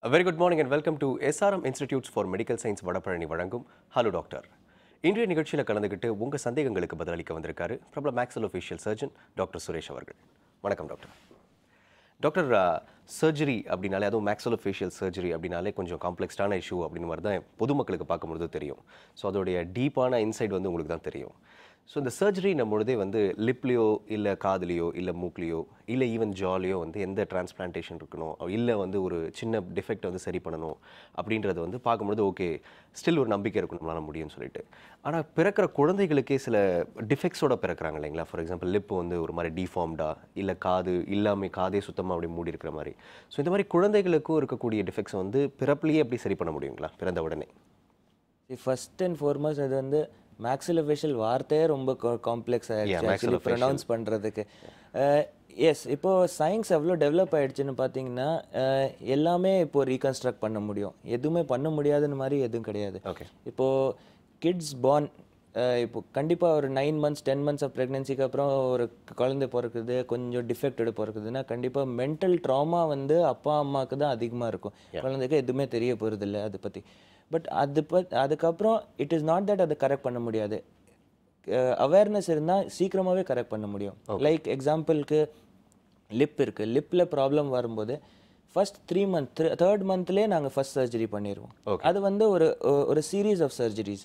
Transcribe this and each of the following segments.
A very good morning and welcome to SRM Institutes for Medical Science Vadapalani வழங்கும் hello doctor. இன்றைய நிகழ்ச்சியில் கலந்துக்கிட்டு உங்கள் சந்தேகங்களுக்கு பதிலளிக்க வந்திருக்காரு பிரபல மேக்ஸிலோஃபேஷியல் சர்ஜன் டாக்டர் சுரேஷ் அவர்கள். வணக்கம் டாக்டர். டாக்டர், சர்ஜரி அப்படின்னாலே, அதுவும் மேக்ஸிலோஃபேஷியல் சர்ஜரி அப்படின்னாலே கொஞ்சம் காம்ப்ளெக்ஸ்டான இஷ்யூ அப்படின்னு மாதிரி தான் பொதுமக்களுக்கு பார்க்கும்பொழுது தெரியும். ஸோ அதோடைய டீப்பான இன்சைட் வந்து உங்களுக்கு தான் தெரியும். ஸோ இந்த சர்ஜரி நம்மளதே வந்து லிப்லேயோ இல்லை காதுலேயோ இல்லை மூக்லேயோ இல்லை ஈவன் ஜாலியோ வந்து எந்த டிரான்ஸ்பிளான்டேஷன் இருக்கணும், இல்லை வந்து ஒரு சின்ன டிஃபெக்ட் வந்து சரி பண்ணணும் அப்படின்றது வந்து பார்க்கும்பொழுது ஓகே, ஸ்டில் ஒரு நம்பிக்கை இருக்கும் நம்மளால் முடியும்னு சொல்லிட்டு. ஆனால் பிறக்கிற குழந்தைகளுக்கே சில டிஃபெக்ட்ஸோட பிறக்கிறாங்க இல்லைங்களா? ஃபார் எக்ஸாம்பிள் லிப் வந்து ஒரு மாதிரி டிஃபார்ம்டா, இல்லை காது இல்லாமல் காதே சுத்தமாக அப்படி மூடி இருக்கிற மாதிரி. ஸோ இந்த மாதிரி குழந்தைகளுக்கும் இருக்கக்கூடிய டிஃபெக்ட்ஸ் வந்து பிறப்புலேயே எப்படி சரி பண்ண முடியுங்களா பிறந்த உடனே? ஃபர்ஸ்ட் அண்ட் ஃபார்மோஸ்ட் அது வந்து மேக்ஸிலோஃபேஷியல் வார்த்தையே ரொம்ப காம்ப்ளெக்ஸ் ஆகிடுச்சு ஆக்சுவலி ப்ரொனவுன்ஸ் பண்ணுறதுக்கு. எஸ், இப்போது சயின்ஸ் எவ்வளோ டெவலப் ஆகிடுச்சுன்னு பார்த்தீங்கன்னா எல்லாமே இப்போது ரீகன்ஸ்ட்ரக்ட் பண்ண முடியும். எதுவுமே பண்ண முடியாதுன்னு மாதிரி எதுவும் கிடையாது. இப்போது கிட்ஸ் பார்ன் இப்போ கண்டிப்பாக ஒரு 9 months 10 months ஆஃப் ப்ரெக்னென்சிக்கு அப்புறம் ஒரு குழந்தை பிறக்குது, கொஞ்சம் டிஃபெக்டடு பிறக்குதுன்னா கண்டிப்பாக மென்டல் ட்ராமா வந்து அப்பா அம்மாவுக்கு தான் அதிகமாக இருக்கும். குழந்தைக்கு எதுவுமே தெரிய போகிறதில்ல அதை பற்றி. பட் அதுக்கப்புறம் இட் இஸ் நாட் தட் அதை கரெக்ட் பண்ண முடியாது. அவேர்னஸ் இருந்தால் சீக்கிரமாகவே கரெக்ட் பண்ண முடியும். லைக் எக்ஸாம்பிளுக்கு லிப் இருக்குது. லிப்பில் ப்ராப்ளம் வரும்போது ஃபர்ஸ்ட் 3 months 3rd monthலேயே நாங்கள் ஃபர்ஸ்ட் சர்ஜரி பண்ணிடுவோம். அது வந்து ஒரு series of surgeries.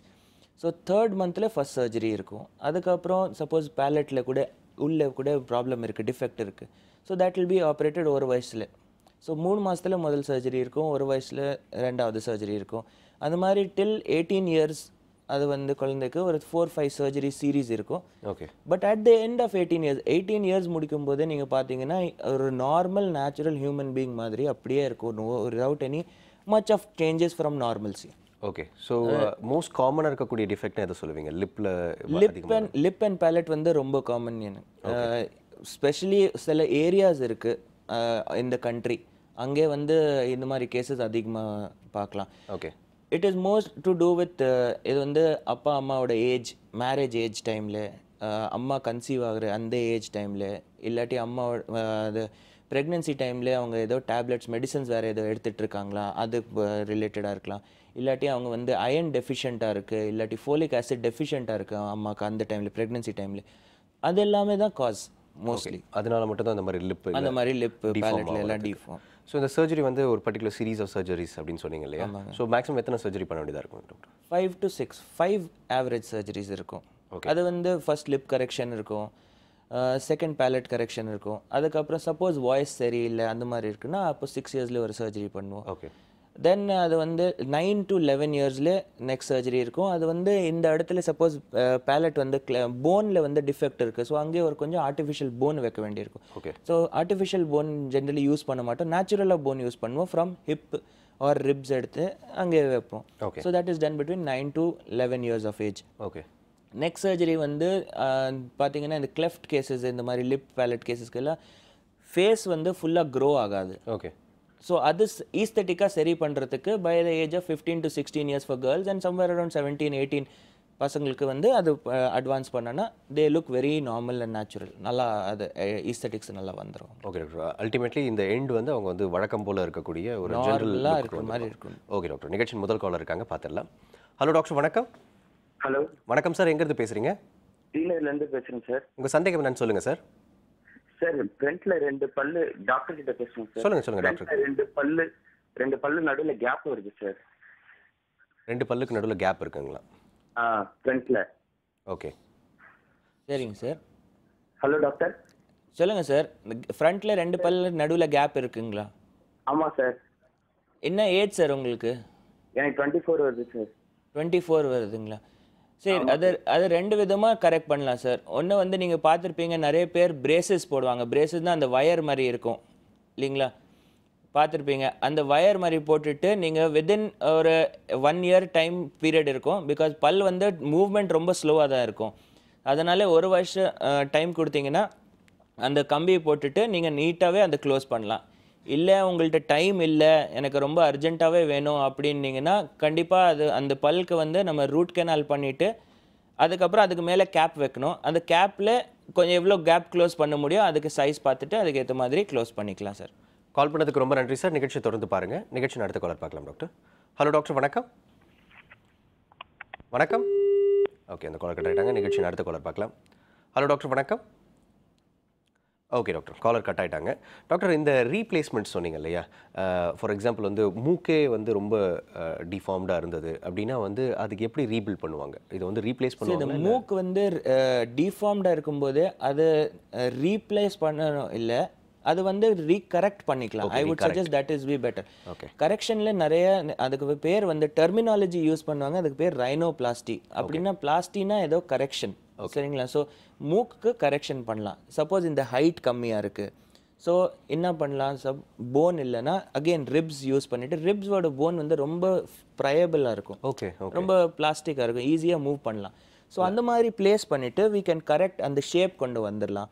So 3rd monthல ஃபர்ஸ்ட் சர்ஜரி இருக்கும். அதுக்கப்புறம் சப்போஸ் பேலட்டில் கூட உள்ளே கூட ப்ராப்ளம் இருக்குது, டிஃபெக்ட் இருக்குது. So that will be operated ஒரு வயசில். ஸோ 3 மாதத்தில் முதல் சர்ஜரி இருக்கும், ஒரு வயசில் 2வது சர்ஜரி இருக்கும். அந்த மாதிரி டில் 18 years அது வந்து குழந்தைக்கு ஒரு 4-5 சர்ஜரி சீரீஸ் இருக்கும். Okay. But at the end of 18 years முடிக்கும் போதே நீங்கள் பார்த்தீங்கன்னா ஒரு நார்மல் நேச்சுரல் ஹியூமன் பீயிங் மாதிரி அப்படியே இருக்கும், without any much of changes from normalcy. Okay. So most காமனாக இருக்கக்கூடிய டிஃபெக்ட்னு எதை சொல்லுவீங்க? லிப் அண்ட் பேலட் வந்து ரொம்ப காமன். ஸ்பெஷலி சில ஏரியாஸ் இருக்குது இந்த கண்ட்ரி, அங்கே வந்து இந்த மாதிரி கேசஸ் அதிகமாக பார்க்கலாம். Okay. It is most to do with இது வந்து அப்பா அம்மாவோட ஏஜ், மேரேஜ் ஏஜ் டைமில், அம்மா கன்சீவ் ஆகிற அந்த ஏஜ் டைமில், இல்லாட்டி அம்மா அது ப்ரெக்னென்சி டைமில் அவங்க ஏதோ டேப்லெட்ஸ் மெடிசன்ஸ் வேறு ஏதோ எடுத்துகிட்டு இருக்காங்களா, அது ரிலேட்டடாக இருக்கலாம். இல்லாட்டி அவங்க வந்து அயன் டெஃபிஷியண்ட்டாக இருக்குது, இல்லாட்டி ஃபோலிக் ஆசிட் டெஃபிஷியண்ட்டாக இருக்குது அம்மாவுக்கு அந்த டைமில் ப்ரெக்னென்சி டைமில். அது எல்லாமே தான் காஸ் மோஸ்ட்லி. அதனால மட்டும் தான் அந்த மாதிரி லிப் பேலட்ல எல்லாம் டிஃபார்ம். ஸோ இந்த சர்ஜரி வந்து ஒரு பர்டிகுலர் சீரீஸ் ஆஃப் சர்ஜரிஸ் அப்படின்னு சொன்னீங்க இல்லையா? ஸோ மேக்ஸிமம் எத்தனை சர்ஜரி பண்ண வேண்டியதாக இருக்கும் டாக்டர்? 5 to 6 5 ஆவரேஜ் சர்ஜரிஸ் இருக்கும். அது வந்து ஃபர்ஸ்ட் லிப் கரெக்ஷன் இருக்கும், செகண்ட் பேலட் கரெக்ஷன் இருக்கும். அதுக்கப்புறம் சப்போஸ் வாய்ஸ் சரியில்லை அந்த மாதிரி இருக்குன்னா அப்போ 6 yearsல ஒரு சர்ஜரி பண்ணுவோம். ஓகே. தென் அது வந்து 9 to 11 yearsல நெக்ஸ்ட் சர்ஜரி இருக்கும். அது வந்து இந்த இடத்துல சப்போஸ் பேலட் வந்து போனில் வந்து டிஃபெக்ட் இருக்குது, ஸோ அங்கேயே ஒரு கொஞ்சம் ஆர்டிஃபிஷியல் போன் வைக்க வேண்டியிருக்கும். Okay. So artificial bone generally use பண்ண மாட்டோம், நேச்சுரலாக போன் யூஸ் பண்ணுவோம். ஃப்ரம் ஹிப் ஆர் ரிப்ஸ் எடுத்து அங்கே வைப்போம். Okay. So that is done between 9 to 11 years of age. Okay. Next surgery வந்து பார்த்தீங்கன்னா இந்த கிளெஃப்ட் கேசஸ், இந்த மாதிரி லிப் பேலட் கேசஸ்க்கெல்லாம் ஃபேஸ் வந்து ஃபுல்லாக க்ரோ ஆகாது. ஓகே. ஸோ அது ஈஸ்தட்டிக்காக சரி பண்ணுறதுக்கு by the age of 15 to 16 years for girls and somewhere around 17-18 பசங்களுக்கு வந்து அது அட்வான்ஸ் பண்ணனா they look very normal and natural, நல்லா அது ஈஸ்தட்டிக்ஸ் நல்லா வந்துடும். Okay doctor. அல்டிமேட்லி இந்த எண்ட் வந்து அவங்க வந்து வழக்கம் போல் இருக்கக்கூடிய ஒரு ஜெனரலாக இருக்கிற மாதிரி இருக்கும். Okay doctor. நிகழ்ச்சியின் முதல் காலர் இருக்காங்க, பார்த்துடலாம். ஹலோ டாக்டர், வணக்கம். ஹலோ வணக்கம் சார், எங்கேருந்து பேசுகிறீங்க? டீலர்லேருந்து பேசுகிறேன் சார். உங்கள் சந்தேகம் என்னன்னு சொல்லுங்கள் சார். சார் ஃப்ரண்ட்ல 2 பல்லு, டாக்டர் கிட்ட பேசுறேன் சார். சொல்லுங்க டாக்டர். 2 பல்லு நடுவில் கேப் வருது சார். 2 பல்லுக்கு நடுவில் கேப் இருக்குங்களா? ஃப்ரண்ட்ல. ஓகே. சரிங்க சார். Hello doctor. சொல்லுங்கள் சார். ஃப்ரண்ட்டில் 2 பல்லு நடுவில் கேப் இருக்குங்களா? ஆமாம் சார். என்ன ஏஜ் சார் உங்களுக்கு? எனக்கு 24 வருது சார். 24 வருதுங்களா? சரி, அது 2 விதமாக கரெக்ட் பண்ணலாம் சார். ஒன்று வந்து நீங்கள் பார்த்துருப்பீங்க, நிறைய பேர் பிரேசஸ் போடுவாங்க. பிரேசஸ் தான் அந்த வயர் மாதிரி இருக்கும் இல்லைங்களா? பார்த்துருப்பீங்க. அந்த வயர் மாதிரி போட்டுட்டு நீங்கள் வித்தின் ஒரு 1 year டைம் பீரியட் இருக்கும். பிகாஸ் பல் வந்து மூவ்மெண்ட் ரொம்ப ஸ்லோவாக தான் இருக்கும். அதனால ஒரு வருஷம் டைம் கொடுத்தீங்கன்னா அந்த கம்பியை போட்டுட்டு நீங்கள் நீட்டாகவே அந்த க்ளோஸ் பண்ணலாம். இல்லை உங்கள்கிட்ட டைம் இல்லை, எனக்கு ரொம்ப அர்ஜென்ட்டாகவே வேணும் அப்படின்னீங்கன்னா கண்டிப்பாக அது அந்த பல்லுக்கு வந்து நம்ம ரூட் கெனால் பண்ணிவிட்டு அதுக்கப்புறம் அதுக்கு மேலே கேப் வைக்கணும். அந்த கேப்பில் கொஞ்சம் எவ்வளோ கேப் க்ளோஸ் பண்ண முடியும் அதுக்கு சைஸ் பார்த்துட்டு அதுக்கு ஏற்ற மாதிரி க்ளோஸ் பண்ணிக்கலாம் சார். கால் பண்ணதுக்கு ரொம்ப நன்றி சார். நிகழ்ச்சி தொடர்ந்து பாருங்க. நிகழ்ச்சி அடுத்த காலர் பார்க்கலாம் டாக்டர். ஹலோ டாக்டர், வணக்கம். வணக்கம். ஓகே, அந்த காலர் கட் ஆகிட்டாங்க. நிகழ்ச்சி அடுத்த காலர் பார்க்கலாம். ஹலோ டாக்டர், வணக்கம். ஓகே டாக்டர், காலர் கட் ஆகிட்டாங்க. டாக்டர், இந்த ரீப்ளேஸ்மெண்ட் சொன்னீங்க இல்லையா? ஃபார் எக்ஸாம்பிள் வந்து மூக்கே வந்து ரொம்ப டிஃபார்ம்டாக இருந்தது அப்படின்னா வந்து அதுக்கு எப்படி ரீபில்ட் பண்ணுவாங்க? இதை வந்து ரீப்ளேஸ் பண்ணுவாங்க? இந்த மூக்கு வந்து டிஃபார்ம்டாக இருக்கும்போது அது ரீப்ளேஸ் பண்ணணும் இல்லை, அது வந்து ரீகரெக்ட் பண்ணிக்கலாம். I would suggest that is be better. Okay. கரெக்ஷனில் நிறைய அதுக்கு பேர் வந்து டெர்மினாலஜி யூஸ் பண்ணுவாங்க. அதுக்கு பேர் ரைனோபிளாஸ்டி. அப்படின்னா பிளாஸ்டினா ஏதோ கரெக்ஷன், சரிங்களா? ஸோ மூக்குக்கு கரெக்ஷன் பண்ணலாம். சப்போஸ் இந்த ஹைட் கம்மியாக இருக்குது, ஸோ என்ன பண்ணலாம்? போன் இல்லைன்னா அகெயின் ரிப்ஸ் யூஸ் பண்ணிவிட்டு, ரிப்ஸோட போன் வந்து ரொம்ப ப்ரையபிளாக இருக்கும். ஓகே. ரொம்ப பிளாஸ்டிக்காக இருக்கும், ஈஸியாக மூவ் பண்ணலாம். ஸோ அந்த மாதிரி பிளேஸ் பண்ணிவிட்டு we can கரெக்ட் அந்த ஷேப் கொண்டு வந்துடலாம்.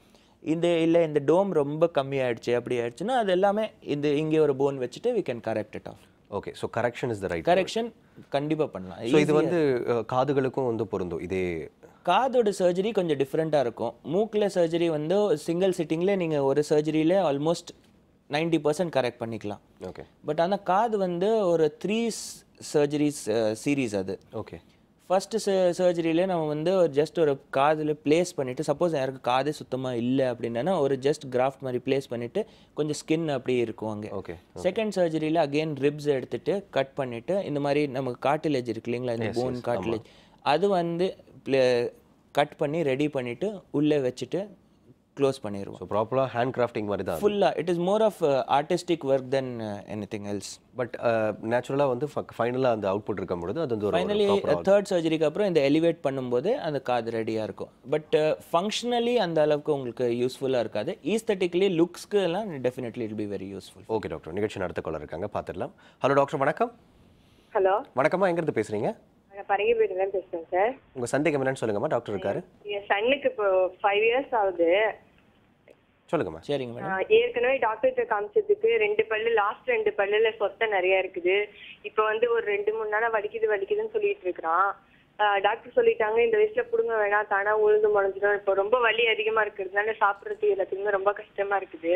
இந்த டோம் ரொம்ப கம்மியாயிடுச்சு அப்படி ஆயிடுச்சுன்னா அது எல்லாமே இங்கே ஒரு போன் வச்சுட்டு we can correct it off. Okay, so correction is the right. Correction கண்டிப்பாக பண்ணலாம். ஸோ இது வந்து காதுகளுக்கும் வந்து பொருந்தும் இதே? காதோட சர்ஜரி கொஞ்சம் டிஃப்ரெண்ட்டாக இருக்கும். மூக்கில் சர்ஜரி வந்து சிங்கிள் சிட்டிங்கில் நீங்கள் ஒரு சர்ஜரியில் ஆல்மோஸ்ட் 90% கரெக்ட் பண்ணிக்கலாம். ஓகே. பட் ஆனால் காது வந்து ஒரு 3 சர்ஜரிஸ் சீரீஸ் அது. ஓகே. ஃபஸ்ட்டு சர்ஜரியிலே நம்ம வந்து ஜஸ்ட் ஒரு காதில் ப்ளேஸ் பண்ணிவிட்டு, சப்போஸ் யாருக்கு காதே சுத்தமாக இல்லை அப்படின்னா ஒரு ஜஸ்ட் கிராஃப்ட் மாதிரி ப்ளேஸ் பண்ணிவிட்டு கொஞ்சம் ஸ்கின் அப்படியே இருக்கும் அங்கே. ஓகே. செகண்ட் சர்ஜரியில் அகெயின் ரிப்ஸ் எடுத்துகிட்டு கட் பண்ணிவிட்டு இந்த மாதிரி நமக்கு கார்டிலேஜ் இருக்கு இல்லைங்களா, இந்த போன் கார்டிலேஜ், அது வந்து கட் பண்ணி ரெடி பண்ணிவிட்டு உள்ளே வச்சுட்டு க்ளோஸ் பண்ணிடுவோம். ஸோ ப்ராப்பராக ஹேண்ட் கிராஃப்டிங் மாதிரி தான் ஃபுல்லாக. It is more of artistic work then anything else. But நேச்சுரலாக வந்து ஃபைனலாக அந்த அவுட்புட் இருக்கும் பொழுது அது வந்து ஃபைனலி தேர்ட் சர்ஜரிக்கு அப்புறம் இந்த எலிவேட் பண்ணும்போது அந்த காது ரெடியாக இருக்கும். பட் ஃபங்க்ஷனலி அந்த அளவுக்கு உங்களுக்கு யூஸ்ஃபுல்லாக இருக்காது. ஈஸ்தட்டிக்கலி லுக்ஸ்க்கு எல்லாம் definitely it be very useful. Okay doctor, நிகழ்ச்சி அடுத்த காலர் இருக்காங்க, பார்த்துடலாம். ஹலோ டாக்டர், வணக்கம். ஹலோ வணக்கம்மா, எங்கேருந்து பேசுகிறீங்க? பரங்கிப்பேட்டிலேருந்து பேசுகிறேன் சார். உங்கள் சந்தேகம் என்னன்னு சொல்லுங்கம்மா, டாக்டர் இருக்காரு. என் சன்னுக்கு இப்போ 5 years ஆகுது. சொல்லுங்கம்மா. சரிங்க மேடம். ஏற்கனவே டாக்டர்கிட்ட காமிச்சதுக்கு 2 பல்லு, லாஸ்ட் 2 பல்லுல சொத்தை நிறைய இருக்குது. இப்போ வந்து ஒரு 2-3 நாளா வலிக்குதுன்னு சொல்லிட்டு இருக்கிறான். டாக்டர் சொல்லிட்டாங்க இந்த வயசுல புடுங்க வேணாம், தானா உழுந்து முளைஞ்சிடும். இப்போ ரொம்ப வலி அதிகமா இருக்கிறதுனால சாப்பிட்றது எல்லாத்துக்குமே ரொம்ப கஷ்டமா இருக்குது.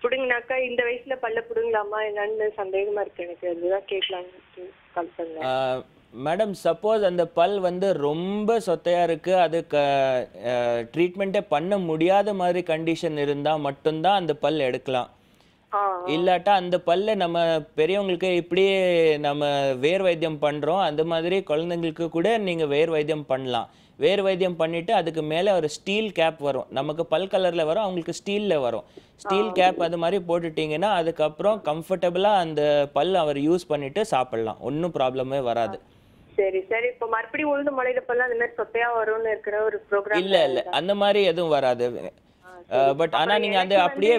புடுங்கினாக்கா இந்த வயசுல பல்ல புடுங்கலாமா என்னன்னு சந்தேகமா இருக்கு எனக்கு. அதுதான் கேட்கலான்னு கால் பண்ணேன். மேடம், சப்போஸ் அந்த பல் வந்து ரொம்ப சொத்தையாக இருக்குது, அது ட்ரீட்மெண்ட்டே பண்ண முடியாத மாதிரி கண்டிஷன் இருந்தால் மட்டும்தான் அந்த பல் எடுக்கலாம். இல்லாட்டா அந்த பல்ல நம்ம பெரியவங்களுக்கு இப்படியே நம்ம வேர் வைத்தியம் பண்ணுறோம், அந்த மாதிரி குழந்தைங்களுக்கு கூட நீங்கள் வேர் வைத்தியம் பண்ணலாம். வேர் வைத்தியம் பண்ணிவிட்டு அதுக்கு மேலே ஒரு ஸ்டீல் கேப் வரும். நமக்கு பல் கலரில் வரும், அவங்களுக்கு ஸ்டீலில் வரும். ஸ்டீல் கேப் அது மாதிரி போட்டுட்டிங்கன்னா அதுக்கப்புறம் கம்ஃபர்டபுளாக அந்த பல் அவர் யூஸ் பண்ணிவிட்டு சாப்பிட்லாம். ஒன்றும் ப்ராப்ளமே வராது. சரி சரி. இப்போ மறுபடியும் உழுந்து முளையிறப்பெல்லாம் அந்த மாதிரி சொத்தையா வரும்னு இருக்கிற ஒரு ப்ரோக்ராம் இல்லை அந்த மாதிரி எதுவும் வராது. பட் ஆனால் நீங்கள் அந்த அப்படியே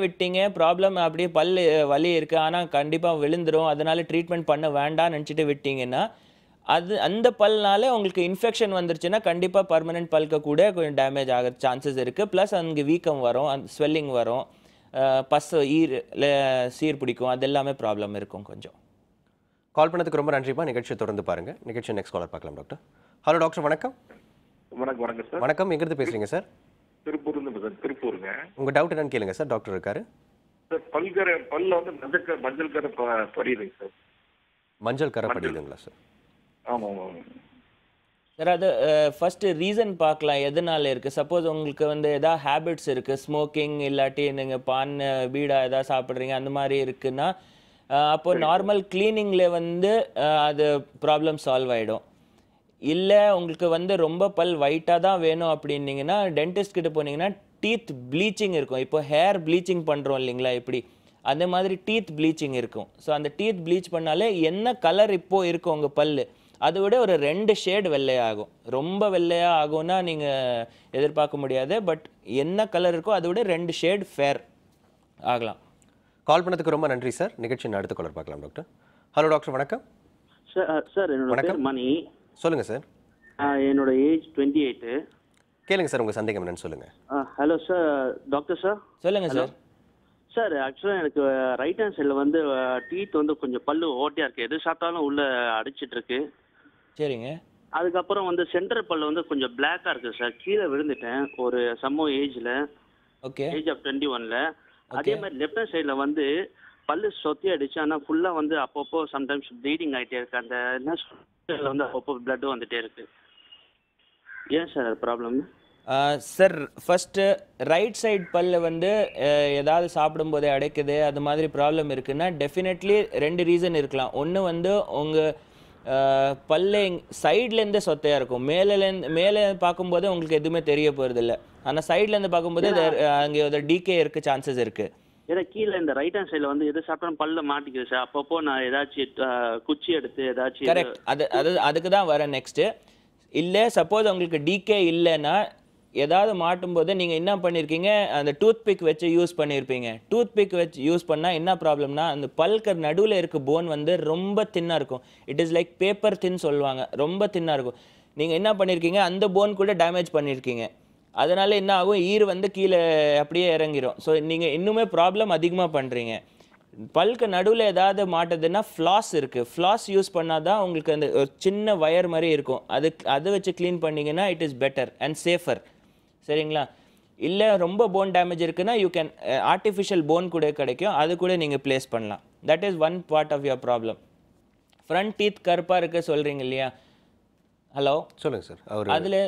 விட்டீங்க ப்ராப்ளம், அப்படியே பல் வலி இருக்குது ஆனால் கண்டிப்பாக விழுந்துரும், அதனால ட்ரீட்மெண்ட் பண்ண வேண்டாம்னு நினச்சிட்டு விட்டீங்கன்னா அந்த பல்னால உங்களுக்கு இன்ஃபெக்ஷன் வந்துருச்சுன்னா கண்டிப்பாக பர்மனெண்ட் பல்க கூட கொஞ்சம் டேமேஜ் ஆகிற சான்சஸ் இருக்குது. ப்ளஸ் அங்கே வீக்கம் வரும், அந்த ஸ்வெல்லிங் வரும், சீர் பிடிக்கும், அது எல்லாமே ப்ராப்ளம் இருக்கும் கொஞ்சம். கால் பண்ணதுக்கு ரொம்ப நன்றிப்பா. நிகழ்ச்சியை தொடர்ந்து பாருங்க. நிகழ்ச்சி நெக்ஸ்ட் காலர் பார்க்கலாம் டாக்டர். ஹலோ டாக்டர், வணக்கம். வணக்கம் சார். வணக்கம், எங்கிருந்து பேசுறீங்க சார்? திருப்பூருங்க. உங்க டவுட் என்னன்னு கேளுங்க சார், டாக்டர் இருக்காரு. சார் பல்ல வந்து மஞ்சள் கரை படியுதுங்க சார். மஞ்சள் கரை படியுதுங்களா சார்? ஆமாம் சார், அது ஃபஸ்ட்டு ரீசன் பார்க்கலாம் எதனால இருக்குது. சப்போஸ் உங்களுக்கு வந்து எதாவது ஹேபிட்ஸ் இருக்குது, ஸ்மோக்கிங் இல்லாட்டி நீங்கள் பான் பீடா எதாவது சாப்பிட்றீங்க அந்த மாதிரி இருக்குன்னா அப்போ நார்மல் கிளீனிங்கில் வந்து அது ப்ராப்ளம் சால்வ் ஆகிடும். இல்லை உங்களுக்கு வந்து ரொம்ப பல் ஒயிட்டாக தான் வேணும் அப்படின்னீங்கன்னா டென்டிஸ்ட் கிட்ட போனீங்கன்னா டீத் ப்ளீச்சிங் இருக்கும். இப்போ ஹேர் ப்ளீச்சிங் பண்ணுறோம் இல்லைங்களா, இப்படி அந்த மாதிரி டீத் ப்ளீச்சிங் இருக்கும். ஸோ அந்த டீத் ப்ளீச் பண்ணாலே என்ன கலர் இப்போது இருக்கும் உங்கள் பல், அதை விட ஒரு 2 ஷேடு வெள்ளையாகும். ரொம்ப வெள்ளையாக ஆகும்னா நீங்கள் எதிர்பார்க்க முடியாது. பட் என்ன கலர் இருக்கோ அதை விட 2 ஷேடு ஃபேர் ஆகலாம். கால் பண்ணதுக்கு ரொம்ப நன்றி சார். நிகழ்ச்சி அடுத்த காலர் பார்க்கலாம் டாக்டர். ஹலோ டாக்டர், வணக்கம். சார் என்னோட பேர் மணி. சொல்லுங்க சார். என்னோட ஏஜ் 28. கேளுங்க சார், உங்க சந்தேகம் என்னன்னு சொல்லுங்க. Hello sir, doctor sir. சொல்லுங்க சார். சார் ஆக்சுவலாக எனக்கு ரைட் ஹேண்ட் சைடில் வந்து டீத் வந்து கொஞ்சம் பல்லு ஓட்டையாக இருக்குது, எது சாப்பிட்டாலும் உள்ளே அடிச்சிட்டு இருக்கு. சரிங்க. அதுக்கப்புறம் வந்து சென்டர் பல்லு வந்து கொஞ்சம் பிளாக்காக இருக்குது சார். கீழே விழுந்துட்டேன் ஒரு சம்மோ ஏஜில். ஓகே. ஏஜ் ஆஃப் 21ல். அதே மாதிரி லெஃப்ட் ஹேண்ட் சைடில் வந்து பல்லு சொத்தி அடிச்சு, ஆனால் ஃபுல்லாக வந்து அப்பப்போ சம்டைம்ஸ் ப்ளீடிங் ஆகிட்டே இருக்கு. அந்த என்ன வந்து அப்பப்போ பிளட்டும் வந்துட்டே இருக்கு. ஏன் சார் அது problem? Sir first right side பல்ல வந்து ஏதாவது சாப்பிடும்போதே அடைக்குது, அது மாதிரி ப்ராப்ளம் இருக்குன்னா டெஃபினெட்லி 2 ரீசன் இருக்கலாம். ஒன்று வந்து உங்கள் பல்ல சைட்லேருந்து சொத்தையாக இருக்கும். மேலே பார்க்கும்போது உங்களுக்கு எதுவுமே தெரிய போகிறதில்ல. ஆனால் சைட்லேருந்து பார்க்கும்போது அங்கே ஒரு டிகே இருக்க சான்சஸ் இருக்குது. ஏன்னா கீழே இந்த ரைட் ஹேண்ட் சைடில் வந்து எது சாப்பிட்டாலும் பல்ல மாட்டிக்குது சார். அப்பப்போ நான் ஏதாச்சும் குச்சி எடுத்து ஏதாச்சும். கரெக்ட். அதுக்கு தான் வரேன் நெக்ஸ்ட்டு. இல்லை சப்போஸ் உங்களுக்கு டிகே இல்லைன்னா ஏதாவது மாட்டும்போது நீங்கள் என்ன பண்ணியிருக்கீங்க, அந்த டூத் பிக் வச்சு யூஸ் பண்ணியிருப்பீங்க. டூத் பிக் வச்சு யூஸ் பண்ணால் என்ன ப்ராப்ளம்னா, அந்த பல்க்கு நடுவில் இருக்க போன் வந்து ரொம்ப தின்னாக இருக்கும். இட் இஸ் லைக் பேப்பர் தின் சொல்லுவாங்க, ரொம்ப தின்னாக இருக்கும். நீங்கள் என்ன பண்ணியிருக்கீங்க, அந்த போன் கூட டேமேஜ் பண்ணியிருக்கீங்க. அதனால் என்ன ஆகும், ஈர் வந்து கீழே அப்படியே இறங்கிடும். ஸோ நீங்கள் இன்னுமே ப்ராப்ளம் அதிகமாக பண்ணுறீங்க. பல்க்கு நடுவில் ஏதாவது மாட்டுதுன்னா ஃப்ளாஸ் இருக்குது. ஃப்ளாஸ் யூஸ் பண்ணால் தான் உங்களுக்கு அந்த ஒரு சின்ன வயர் மாதிரி இருக்கும். அதை வச்சு க்ளீன் பண்ணிங்கன்னா it is better and safer. சரிங்களா? இல்லை ரொம்ப போன் டேமேஜ் இருக்குன்னா யூ கேன் ஆர்டிஃபிஷியல் போன் கூட கிடைக்கும், அது கூட நீங்கள் ப்ளேஸ் பண்ணலாம். That is one part of your problem. Front teeth கருப்பாக இருக்க சொல்கிறீங்க இல்லையா? ஹலோ, சொல்லுங்கள் சார். அதில்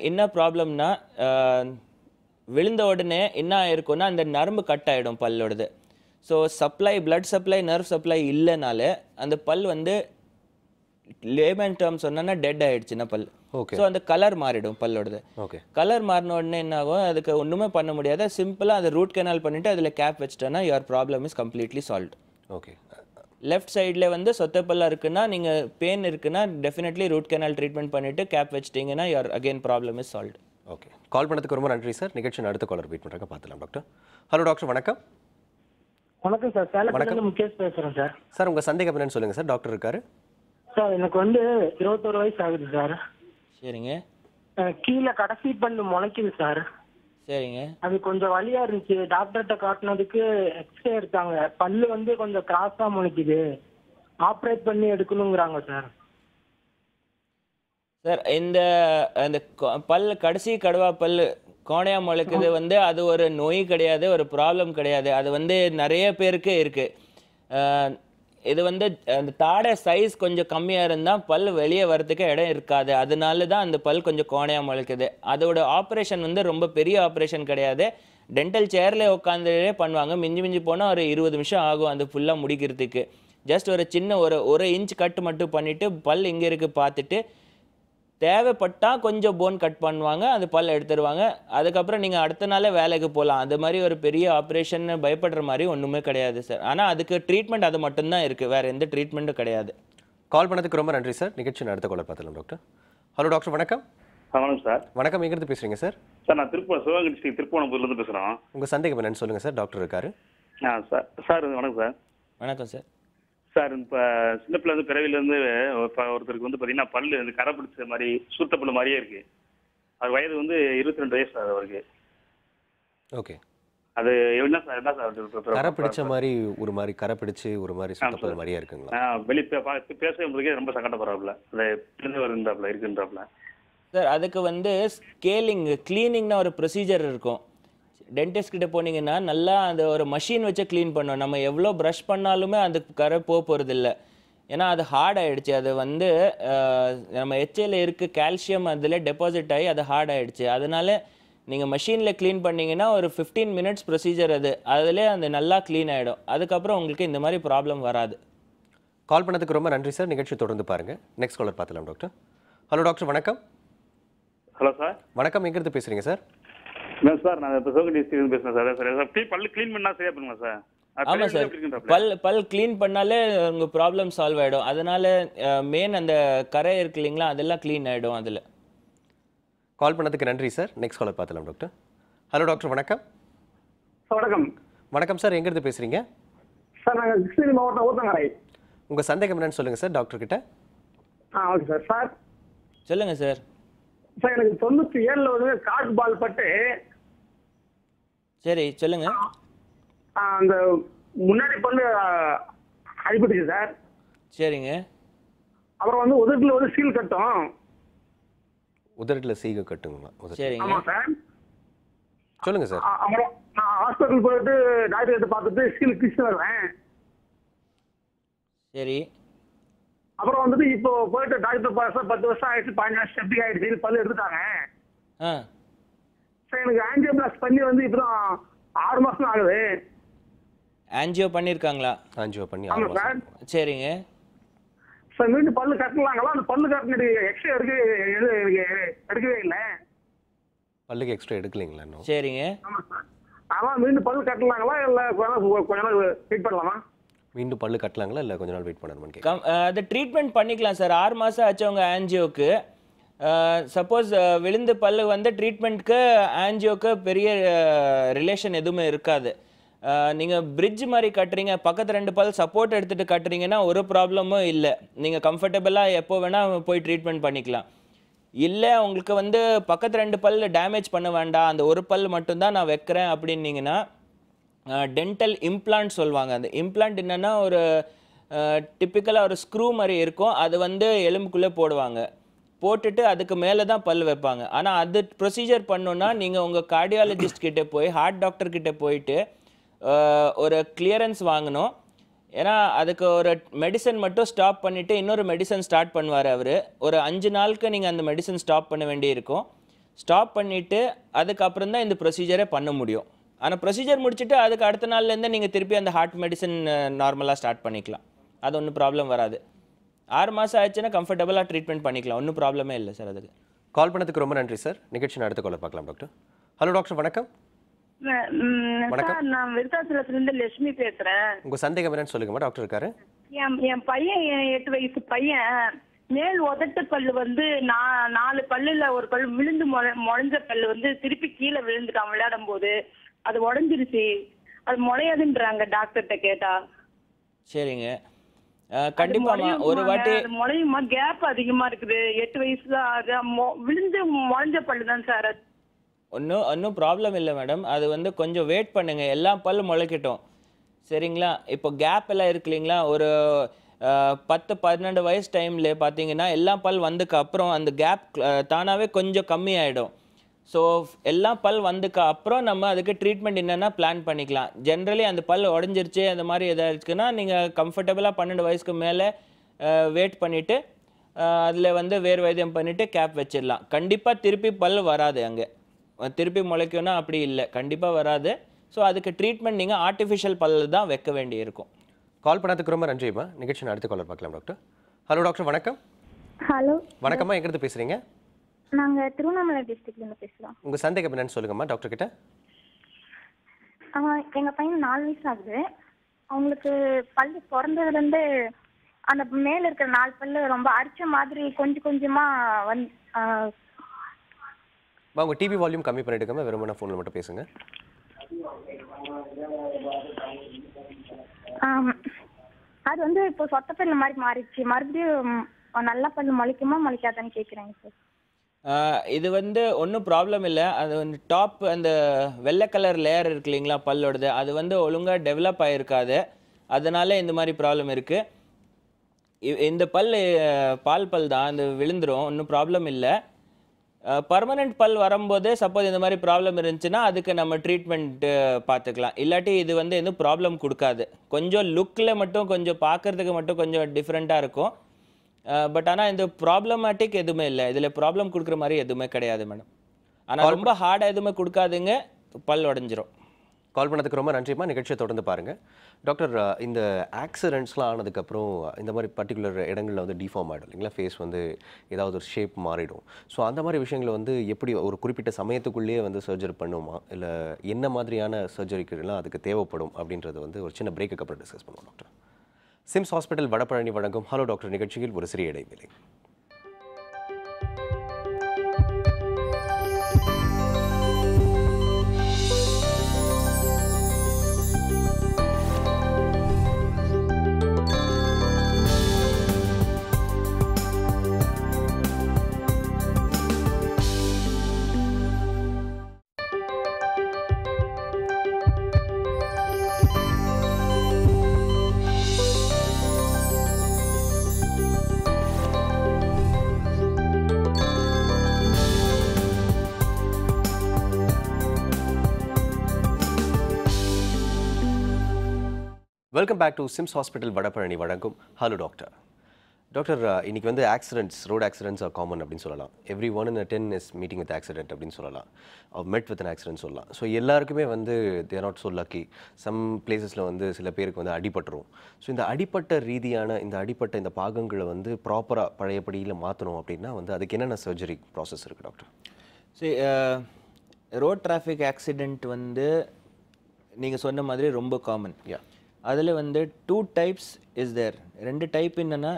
என்ன ப்ராப்ளம்னா, விழுந்த உடனே என்ன ஆயிருக்கும்னா அந்த நரம்பு கட் ஆகிடும் பல்லோடது. So supply, blood supply, nerve supply இல்லைனால அந்த பல் வந்து லேமன் டேர்ம் சொன்னா டெட் ஆகிடுச்சுன்னா பல். ஸோ அந்த கலர் மாறிடும் பல்லோடது. கலர் மாறின உடனே என்ன ஆகும், அதுக்கு ஒன்றுமே பண்ண முடியாது. சிம்பிளாக அதை ரூட் கெனால் பண்ணிவிட்டு அதில் கேப் வச்சுட்டோன்னா your problem is completely solved. Okay. Left சைடில் வந்து சொத்த பல்லாக இருக்குன்னா, நீங்கள் பெயின் இருக்குன்னா டெஃபினெட்லி ரூட் கெனால் ட்ரீட்மெண்ட் பண்ணிவிட்டு கேப் வச்சிட்டிங்கன்னா your again problem is solved. Okay. Call பண்ணதுக்கு ரொம்ப நன்றி சார். நிகழ்ச்சி அடுத்த காலர் வெயிட் பண்ணுறாங்க, பார்த்துலாம் டாக்டர். ஹலோ டாக்டர், வணக்கம். வணக்கம் சார், சேலத்துலேருந்து முகேஷ் பேசுகிறேன் சார். சார் உங்கள் சந்தேகம் என்னன்னு சொல்லுங்கள் சார், டாக்டர் இருக்காரு. சார் எனக்கு வந்து 21 வயசு ஆகுது சார். சரிங்க. கீழே கடைசி பல்லு முளைக்குது சார். சரிங்க. அது கொஞ்சம் வலியா இருந்துச்சு. டாக்டர்கிட்ட காட்டினதுக்கு எக்ஸ்ரே எடுத்தாங்க. பல்லு வந்து கொஞ்சம் கிராஸா முளைக்குது, ஆப்ரேட் பண்ணி எடுக்கணுங்கிறாங்க சார். சார் இந்த பல் கடைசி கடுவா பல் கோணையா முளைக்குது வந்து அது ஒரு நோய் கிடையாது, ஒரு ப்ராப்ளம் கிடையாது. அது வந்து நிறைய பேருக்கு இருக்குது. இது வந்து அந்த தாடை சைஸ் கொஞ்சம் கம்மியாக இருந்தால் பல் வெளியே வரதுக்கு இடம் இருக்காது. அதனால தான் அந்த பல் கொஞ்சம் கோணையாக முளைக்குது. அதோட ஆப்ரேஷன் வந்து ரொம்ப பெரிய ஆப்ரேஷன் கிடையாது. டென்டல் சேர்லேயே உட்காந்துலே பண்ணுவாங்க. மிஞ்சி போனால் ஒரு 20 நிமிஷம் ஆகும் அந்த ஃபுல்லாக முடிக்கிறதுக்கு. ஜஸ்ட் ஒரு சின்ன ஒரு இன்ச் கட் மட்டும் பண்ணிவிட்டு பல் இங்கே இருக்குது பார்த்துட்டு தேவைப்பட்டால் கொஞ்சம் போன் கட் பண்ணுவாங்க, அது பல் எடுத்துருவாங்க. அதுக்கப்புறம் நீங்கள் அடுத்த நாளே வேலைக்கு போகலாம். அது மாதிரி ஒரு பெரிய ஆப்ரேஷன் பயப்படுற மாதிரி ஒன்றுமே கிடையாது சார். ஆனால் அதுக்கு ட்ரீட்மெண்ட் அது மட்டும்தான் இருக்குது, வேறு எந்த ட்ரீட்மெண்ட்டும் கிடையாது. கால் பண்ணதுக்கு ரொம்ப நன்றி சார். நிகழ்ச்சி அடுத்த காலர் பார்த்துலாம் டாக்டர். ஹலோ டாக்டர், வணக்கம். வணக்கம் சார். வணக்கம், எங்கேருந்து பேசுகிறீங்க சார்? சார் நான் சிவகங்கை டிஸ்ட்ரிக்ட் திருப்பூணம்பூர்லேருந்து பேசுகிறோம். உங்கள் சந்தேகம் என்னன்னு சொல்லுங்கள் சார், டாக்டர் இருக்காரு. சார் வணக்கம் சார். வணக்கம் சார். சார் இப்போ சின்ன பிள்ளை வந்து பிறவிலேருந்து இப்போ ஒருத்தருக்கு வந்து பார்த்தீங்கன்னா பல்லு வந்து கரை பிடிச்ச மாதிரி சுருட்ட பல்லு மாதிரியே இருக்குது. அவர் வயது வந்து 22 வயசு சார் அவருக்கு. ஓகே. அது என்ன சார் கரை பிடிச்ச மாதிரி ஒரு மாதிரி கரை பிடிச்சி ஒரு மாதிரி சுத்தப்பல் மாதிரியே இருக்குங்களா? வெளியே பேசுறதுக்கே ரொம்ப சங்கடப்படுறாப்புல, அது இருக்குன்றாப்புல. சார் அதுக்கு வந்து கிளீனிங்னா ஒரு ப்ரொசீஜர் இருக்கும். டென்டிஸ்ட் கிட்ட போனீங்கன்னா நல்லா அந்த ஒரு மஷின் வச்சு க்ளீன் பண்ணோம். நம்ம எவ்வளோ ப்ரஷ் பண்ணாலுமே அந்த கரை போகிறது இல்லை. ஏன்னா அது ஹார்ட் ஆகிடுச்சு. அது வந்து நம்ம எச்சில் இருக்க கால்சியம் அதில் டெபாசிட் ஆகி அது ஹார்ட் ஆகிடுச்சு. அதனால நீங்கள் மஷீனில் க்ளீன் பண்ணிங்கன்னா ஒரு 15 மினிட்ஸ் ப்ரொசீஜர் அதிலே அந்த நல்லா க்ளீன் ஆகிடும். அதுக்கப்புறம் உங்களுக்கு இந்த மாதிரி ப்ராப்ளம் வராது. கால் பண்ணதுக்கு ரொம்ப நன்றி சார். நிகழ்ச்சி தொடர்ந்து பாருங்கள். நெக்ஸ்ட் காலர் பார்த்துலாம் டாக்டர். ஹலோ டாக்டர், வணக்கம். Hello sir. வணக்கம், எங்கேருந்து பேசுகிறீங்க சார்? சார் நான் இப்போ சிவகங்கை டிஸ்ட்ரிக்ட் பேசுகிறேன் சார். சார் பல்லு க்ளீன் பண்ணால் சரியா பண்ணுங்க சார். ஆமாம் சார், பல் க்ளீன் பண்ணாலே உங்கள் ப்ராப்ளம் சால்வ் ஆகிடும். அதனால மெயின் அந்த கரை இருக்கு இல்லைங்களா, அதெல்லாம் க்ளீன் ஆகிடும் அதில். கால் பண்ணதுக்கு நன்றி சார். நெக்ஸ்ட் காலர் பார்த்துலாம் டாக்டர். ஹலோ டாக்டர், வணக்கம். வணக்கம். வணக்கம் சார், எங்கேருந்து பேசுகிறீங்க? சார் நாங்கள் கிருஷ்ணகிரி மாவட்டம் ஊத்தங்கரை. உங்கள் சந்தேகம் என்னன்னு சொல்லுங்கள் சார் டாக்டர் கிட்ட. Okay sir. சார் சொல்லுங்கள் சார். சார் எனக்கு 97ல் வந்து கார்க் பால் பட்டு. சரி சொல்லுங்க. அந்த முன்னாடி பல்லு அடிபட்டுச்சு சார். சரிங்க. அப்புறம் வந்து உதட்டில் வந்து சீல் கட்டும். உதட்டில் சீக கட்டுங்களா? சரிங்க. ஆமாம் சார். சொல்லுங்க சார். அப்புறம் நான் ஹாஸ்பிட்டல் போயிட்டு டாக்டர் கிட்ட பார்த்துட்டு ஸ்கின் கிறிஸ்ட் வருவேன். சரி. அப்புறம் வந்துட்டு இப்போ போயிட்டு டாக்டர் பார்த்தா 10 வருஷம் ஆயிடுச்சு, 15 வருஷம் செப்டிக் ஆயிடுச்சு, பல்லு எடுத்துட்டாங்க. சார் எனக்கு ஆஞ்சியோபிளாஸ்ட் பண்ணி வந்து இப்பதான் 6 மாசம் ஆகுது. ஆஞ்சியோ பண்ணியிருக்காங்களா? ஆஞ்சியோ பண்ணி ஆமாம் சார். சரிங்க சார் மீண்டும் பல்லு கட்டலாங்களா? அந்த பல்லு கட்டினது எக்ஸ்ரே எடுக்கவே இல்லை. பல்லுக்கு எக்ஸ்ட்ரா எடுக்கலைங்களா இன்னும்? சரிங்க. ஆமாம் சார். ஆமாம் மீண்டும் பல்லு கட்டலாங்களா இல்லை கொஞ்ச நாள் வெயிட் பண்ணலாமா? மீண்டும் பல்லு கட்டலாங்களா இல்லை கொஞ்ச நாள் வெயிட் பண்ணணுமான்னு அது ட்ரீட்மெண்ட் பண்ணிக்கலாம் சார். 6 மாதம் ஆச்சவங்க ஆஞ்சியோக்கு. சப்போஸ் விழுந்து பல்லு வந்து ட்ரீட்மெண்ட்க்கு ஆஞ்சியோக்கு பெரிய ரிலேஷன் எதுவுமே இருக்காது. நீங்கள் பிரிட்ஜ் மாதிரி கட்டுறீங்க, பக்கத்து 2 பல் சப்போர்ட் எடுத்துகிட்டு கட்டுறீங்கன்னா ஒரு ப்ராப்ளமும் இல்லை. நீங்கள் கம்ஃபர்டபுளாக எப்போ வேணால் போய் ட்ரீட்மெண்ட் பண்ணிக்கலாம். இல்லை உங்களுக்கு வந்து பக்கத்து 2 பல் டேமேஜ் பண்ண வேண்டாம், அந்த ஒரு பல் மட்டும்தான் நான் வைக்கிறேன் அப்படின்னீங்கன்னா டென்டல் இம்ப்ளான்ட் சொல்லுவாங்க. அந்த இம்ப்ளான்ட் என்னென்னா ஒரு டிப்பிக்கலாக ஒரு ஸ்க்ரூ மாதிரி இருக்கும். அது வந்து எலும்புக்குள்ளே போடுவாங்க. போட்டுட்டு அதுக்கு மேலே தான் பல் வைப்பாங்க. ஆனால் அது ப்ரொசீஜர் பண்ணணுன்னா நீங்கள் உங்கள் கார்டியாலஜிஸ்ட் கிட்டே போய் ஹார்ட் டாக்டர் கிட்டே போயிட்டு ஒரு கிளியரன்ஸ் வாங்கணும். ஏன்னா அதுக்கு ஒரு மெடிசன் மட்டும் ஸ்டாப் பண்ணிவிட்டு இன்னொரு மெடிசன் ஸ்டார்ட் பண்ணுவார் அவர். ஒரு 5 நாளுக்கு நீங்கள் அந்த மெடிசன் ஸ்டாப் பண்ண வேண்டியிருக்கும். ஸ்டாப் பண்ணிவிட்டு அதுக்கப்புறம் தான் இந்த ப்ரொசீஜரே பண்ண முடியும். ஆனால் ப்ரொசீஜர் முடிச்சுட்டு அதுக்கு அடுத்த நாள்லேருந்து நீங்கள் திருப்பி அந்த ஹார்ட் மெடிசன் நார்மலாக ஸ்டார்ட் பண்ணிக்கலாம். அது ஒன்றும் ப்ராப்ளம் வராது. 6 மாதம் ஆச்சுன்னா கம்ஃபர்டபுளாக ட்ரீட்மெண்ட் பண்ணிக்கலாம். ஒன்றும் ப்ராப்ளமே இல்லை சார். அதுக்கு கால் பண்ணதுக்கு ரொம்ப நன்றி சார். நிகழ்ச்சி அடுத்த காலர் பார்க்கலாம் டாக்டர். ஹலோ டாக்டர், வணக்கம். சார் நான் விருத்தாச்சலத்திலிருந்து லட்சுமி பேசுறேன். உங்க சந்தேகம் என்னன்னு சொல்லுங்கம்மா, டாக்டர் இருக்காரு. என் பையன் 8 வயசு பையன் மேல் உதட்டு பல்லு வந்து 4 பல்லுல ஒரு பல்லு விழுந்து முளைஞ்ச பல்லு வந்து திருப்பி கீழே விழுந்துட்டான் விளையாடும் போது. அது உடஞ்சிருச்சு. அது முளையாதுன்றாங்க டாக்டர்கிட்ட கேட்டா. சரிங்க, கண்டிப்பாமா ஒரு வாட்டி முளையுமா? கேப் அதிகமா இருக்குது. 8 வயசுல விழுந்து முளைஞ்ச பல்லு தான் சார். ஒன்றும் ப்ராப்ளம் இல்லை மேடம். அது வந்து கொஞ்சம் வெயிட் பண்ணுங்க, எல்லா பல்லு முளைக்கட்டும். சரிங்களா? இப்போ கேப் எல்லாம் இருக்கு இல்லைங்களா, ஒரு 10-12 வயசு டைமில் பார்த்தீங்கன்னா எல்லா பல் வந்ததுக்கு அப்புறம் அந்த கேப் தானாகவே கொஞ்சம் கம்மி ஆகிடும். ஸோ எல்லா பல் வந்ததுக்கு அப்புறம் நம்ம அதுக்கு ட்ரீட்மெண்ட் என்னென்னா பிளான் பண்ணிக்கலாம். ஜென்ரலி அந்த பல் உடஞ்சிருச்சு அந்த மாதிரி எதாவது இருக்குன்னா நீங்கள் கம்ஃபர்டபுளாக 12 வயசுக்கு மேலே வெயிட் பண்ணிவிட்டு அதில் வந்து வேறு வைத்தியம் பண்ணிவிட்டு கேப் வச்சிடலாம். கண்டிப்பாக திருப்பி பல் வராது. அங்கே திருப்பி முளைக்கும்னா அப்படி இல்லை, கண்டிப்பாக வராது. ஸோ அதுக்கு ட்ரீட்மெண்ட் நீங்கள் ஆர்டிஃபிஷியல் பல்லு தான் வைக்க வேண்டி இருக்கும். கால் பண்ணதுக்கு ரொம்ப நன்றிம்மா. நிகழ்ச்சி அடுத்த காலர் பார்க்கலாம் டாக்டர். ஹலோ டாக்டர், வணக்கம். ஹலோ வணக்கம்மா, எங்கிருந்து பேசுறீங்க? நாங்கள் திருவண்ணாமலை டிஸ்ட்ரிக்ட்லேருந்து பேசுகிறோம். உங்கள் சந்தேகம் என்னன்னு சொல்லுங்கம்மா டாக்டர் கிட்ட. எங்கள் பையன் 4 வயசு ஆகுது. அவங்களுக்கு பல்லு பிறந்ததுலேருந்து அந்த மேலே இருக்கிற 4 பல்லு ரொம்ப அரிச்ச மாதிரி கொஞ்சம் கொஞ்சமாக உங்கள் டிவி வால்யூம் கம்மி பண்ணிட்டுக்கமா, வெறுமனா ஃபோனில் மட்டும் பேசுங்க. அது வந்து இப்போ சொத்த பல்லு மாதிரி மாறிடுச்சு. மறுபடியும் நல்ல பல்லு முளைக்குமா முளைக்காதான்னு கேட்குறேங்க சார். இது வந்து ஒன்றும் ப்ராப்ளம் இல்லை. அது வந்து டாப் அந்த வெள்ளை கலர் லேயர் இருக்கு இல்லைங்களா பல்லோடது, அது வந்து ஒழுங்காக டெவலப் ஆகிருக்காது. அதனால இந்த மாதிரி ப்ராப்ளம் இருக்குது. இந்த பல் பால் பல் தான், அது விழுந்துடும், ஒன்றும் ப்ராப்ளம் இல்லை. பர்மனெண்ட் பல் வரும்போது சப்போஸ் இந்த மாதிரி ப்ராப்ளம் இருந்துச்சுன்னா அதுக்கு நம்ம ட்ரீட்மெண்ட்டு பார்த்துக்கலாம். இல்லாட்டி இது வந்து எதுவும் ப்ராப்ளம் கொடுக்காது. கொஞ்சம் லுக்கில் மட்டும் கொஞ்சம் பார்க்குறதுக்கு மட்டும் கொஞ்சம் டிஃப்ரெண்ட்டாக இருக்கும். பட் ஆனால் இந்த ப்ராப்ளமேட்டிக் எதுவுமே இல்லை. இதில் ப்ராப்ளம் கொடுக்குற மாதிரி எதுவுமே கிடையாது மேடம். ஆனால் ரொம்ப ஹார்டாக எதுவுமே கொடுக்காதுங்க, பல் உடஞ்சிரும். கால் பண்ணதுக்கு ரொம்ப நன்றிம்மா. நிகழ்ச்சியை தொடர்ந்து பாருங்கள் டாக்டர். இந்த ஆக்சிடென்ட்ஸ்லாம் ஆனதுக்கப்புறம் இந்த மாதிரி பர்டிகுலர் இடங்களில் வந்து டிஃபார்ம் ஆகிடும் இல்லைங்களா, ஃபேஸ் வந்து ஏதாவது ஒரு ஷேப் மாறிடும். ஸோ அந்த மாதிரி விஷயங்களை வந்து எப்படி ஒரு குறிப்பிட்ட சமயத்துக்குள்ளேயே வந்து சர்ஜரி பண்ணுமா, இல்லை என்ன மாதிரியான சர்ஜரிக்கெல்லாம் அதுக்கு தேவைப்படும் அப்படின்றது வந்து ஒரு சின்ன பிரேக்குக்கு அப்புறம் டிஸ்கஸ் பண்ணுவோம் டாக்டர். சிம்ஸ் ஹாஸ்பிட்டல் வடபழனி வழங்கும் ஹலோ டாக்டர் நிகழ்ச்சியில் ஒரு சிறிய இடைவேளை. Welcome back to SIMS hospital Vadapalani வழங்கும் ஹலோ டாக்டர். டாக்டர், இன்னைக்கு வந்து ரோட் ஆக்சிடென்ட்ஸ் ஆர் காமன் அப்படின்னு சொல்லலாம். Every 1 in 10 is meeting with accident அப்படின்னு சொல்லலாம். மெட் வித் அன் ஆக்சிடென்ட் சொல்லலாம். ஸோ எல்லாருக்குமே வந்து they're not so lucky. Some பிளேசஸில் வந்து சில பேருக்கு வந்து அடிபட்டுரும். ஸோ இந்த அடிப்பட்ட இந்த பாகங்களை வந்து ப்ராப்பராக பழையபடியில் மாற்றணும் அப்படின்னா வந்து அதுக்கு என்னென்ன சர்ஜரி ப்ராசஸ் இருக்குது டாக்டர்? சரி, ரோட் டிராஃபிக் ஆக்சிடெண்ட் வந்து நீங்கள் சொன்ன மாதிரி ரொம்ப காமன். அதில் வந்து 2 types இஸ் தேர். 2 டைப் என்னென்னா,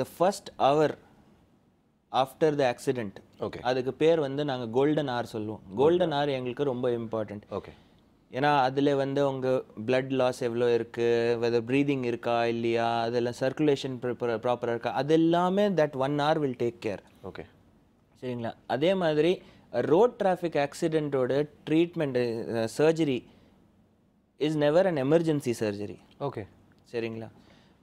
the first hour after the accident, okay, அதுக்கு பேர் வந்து நாங்கள் கோல்டன் ஹவர் சொல்லுவோம். கோல்டன் ஹவர் எங்களுக்கு ரொம்ப இம்பார்ட்டண்ட். ஓகே, ஏன்னா அதில் வந்து உங்கள் பிளட் லாஸ் எவ்வளோ இருக்குது, வெதர் ப்ரீதிங் இருக்கா இல்லையா, அதெல்லாம் சர்க்குலேஷன் ப்ராப்பராக இருக்கா, அது எல்லாமே that 1 hour will take care. Okay, சரிங்களா? அதே மாதிரி ரோட் டிராஃபிக் ஆக்சிடெண்ட்டோட treatment surgery is never an emergency surgery. Okay, சரிங்களா?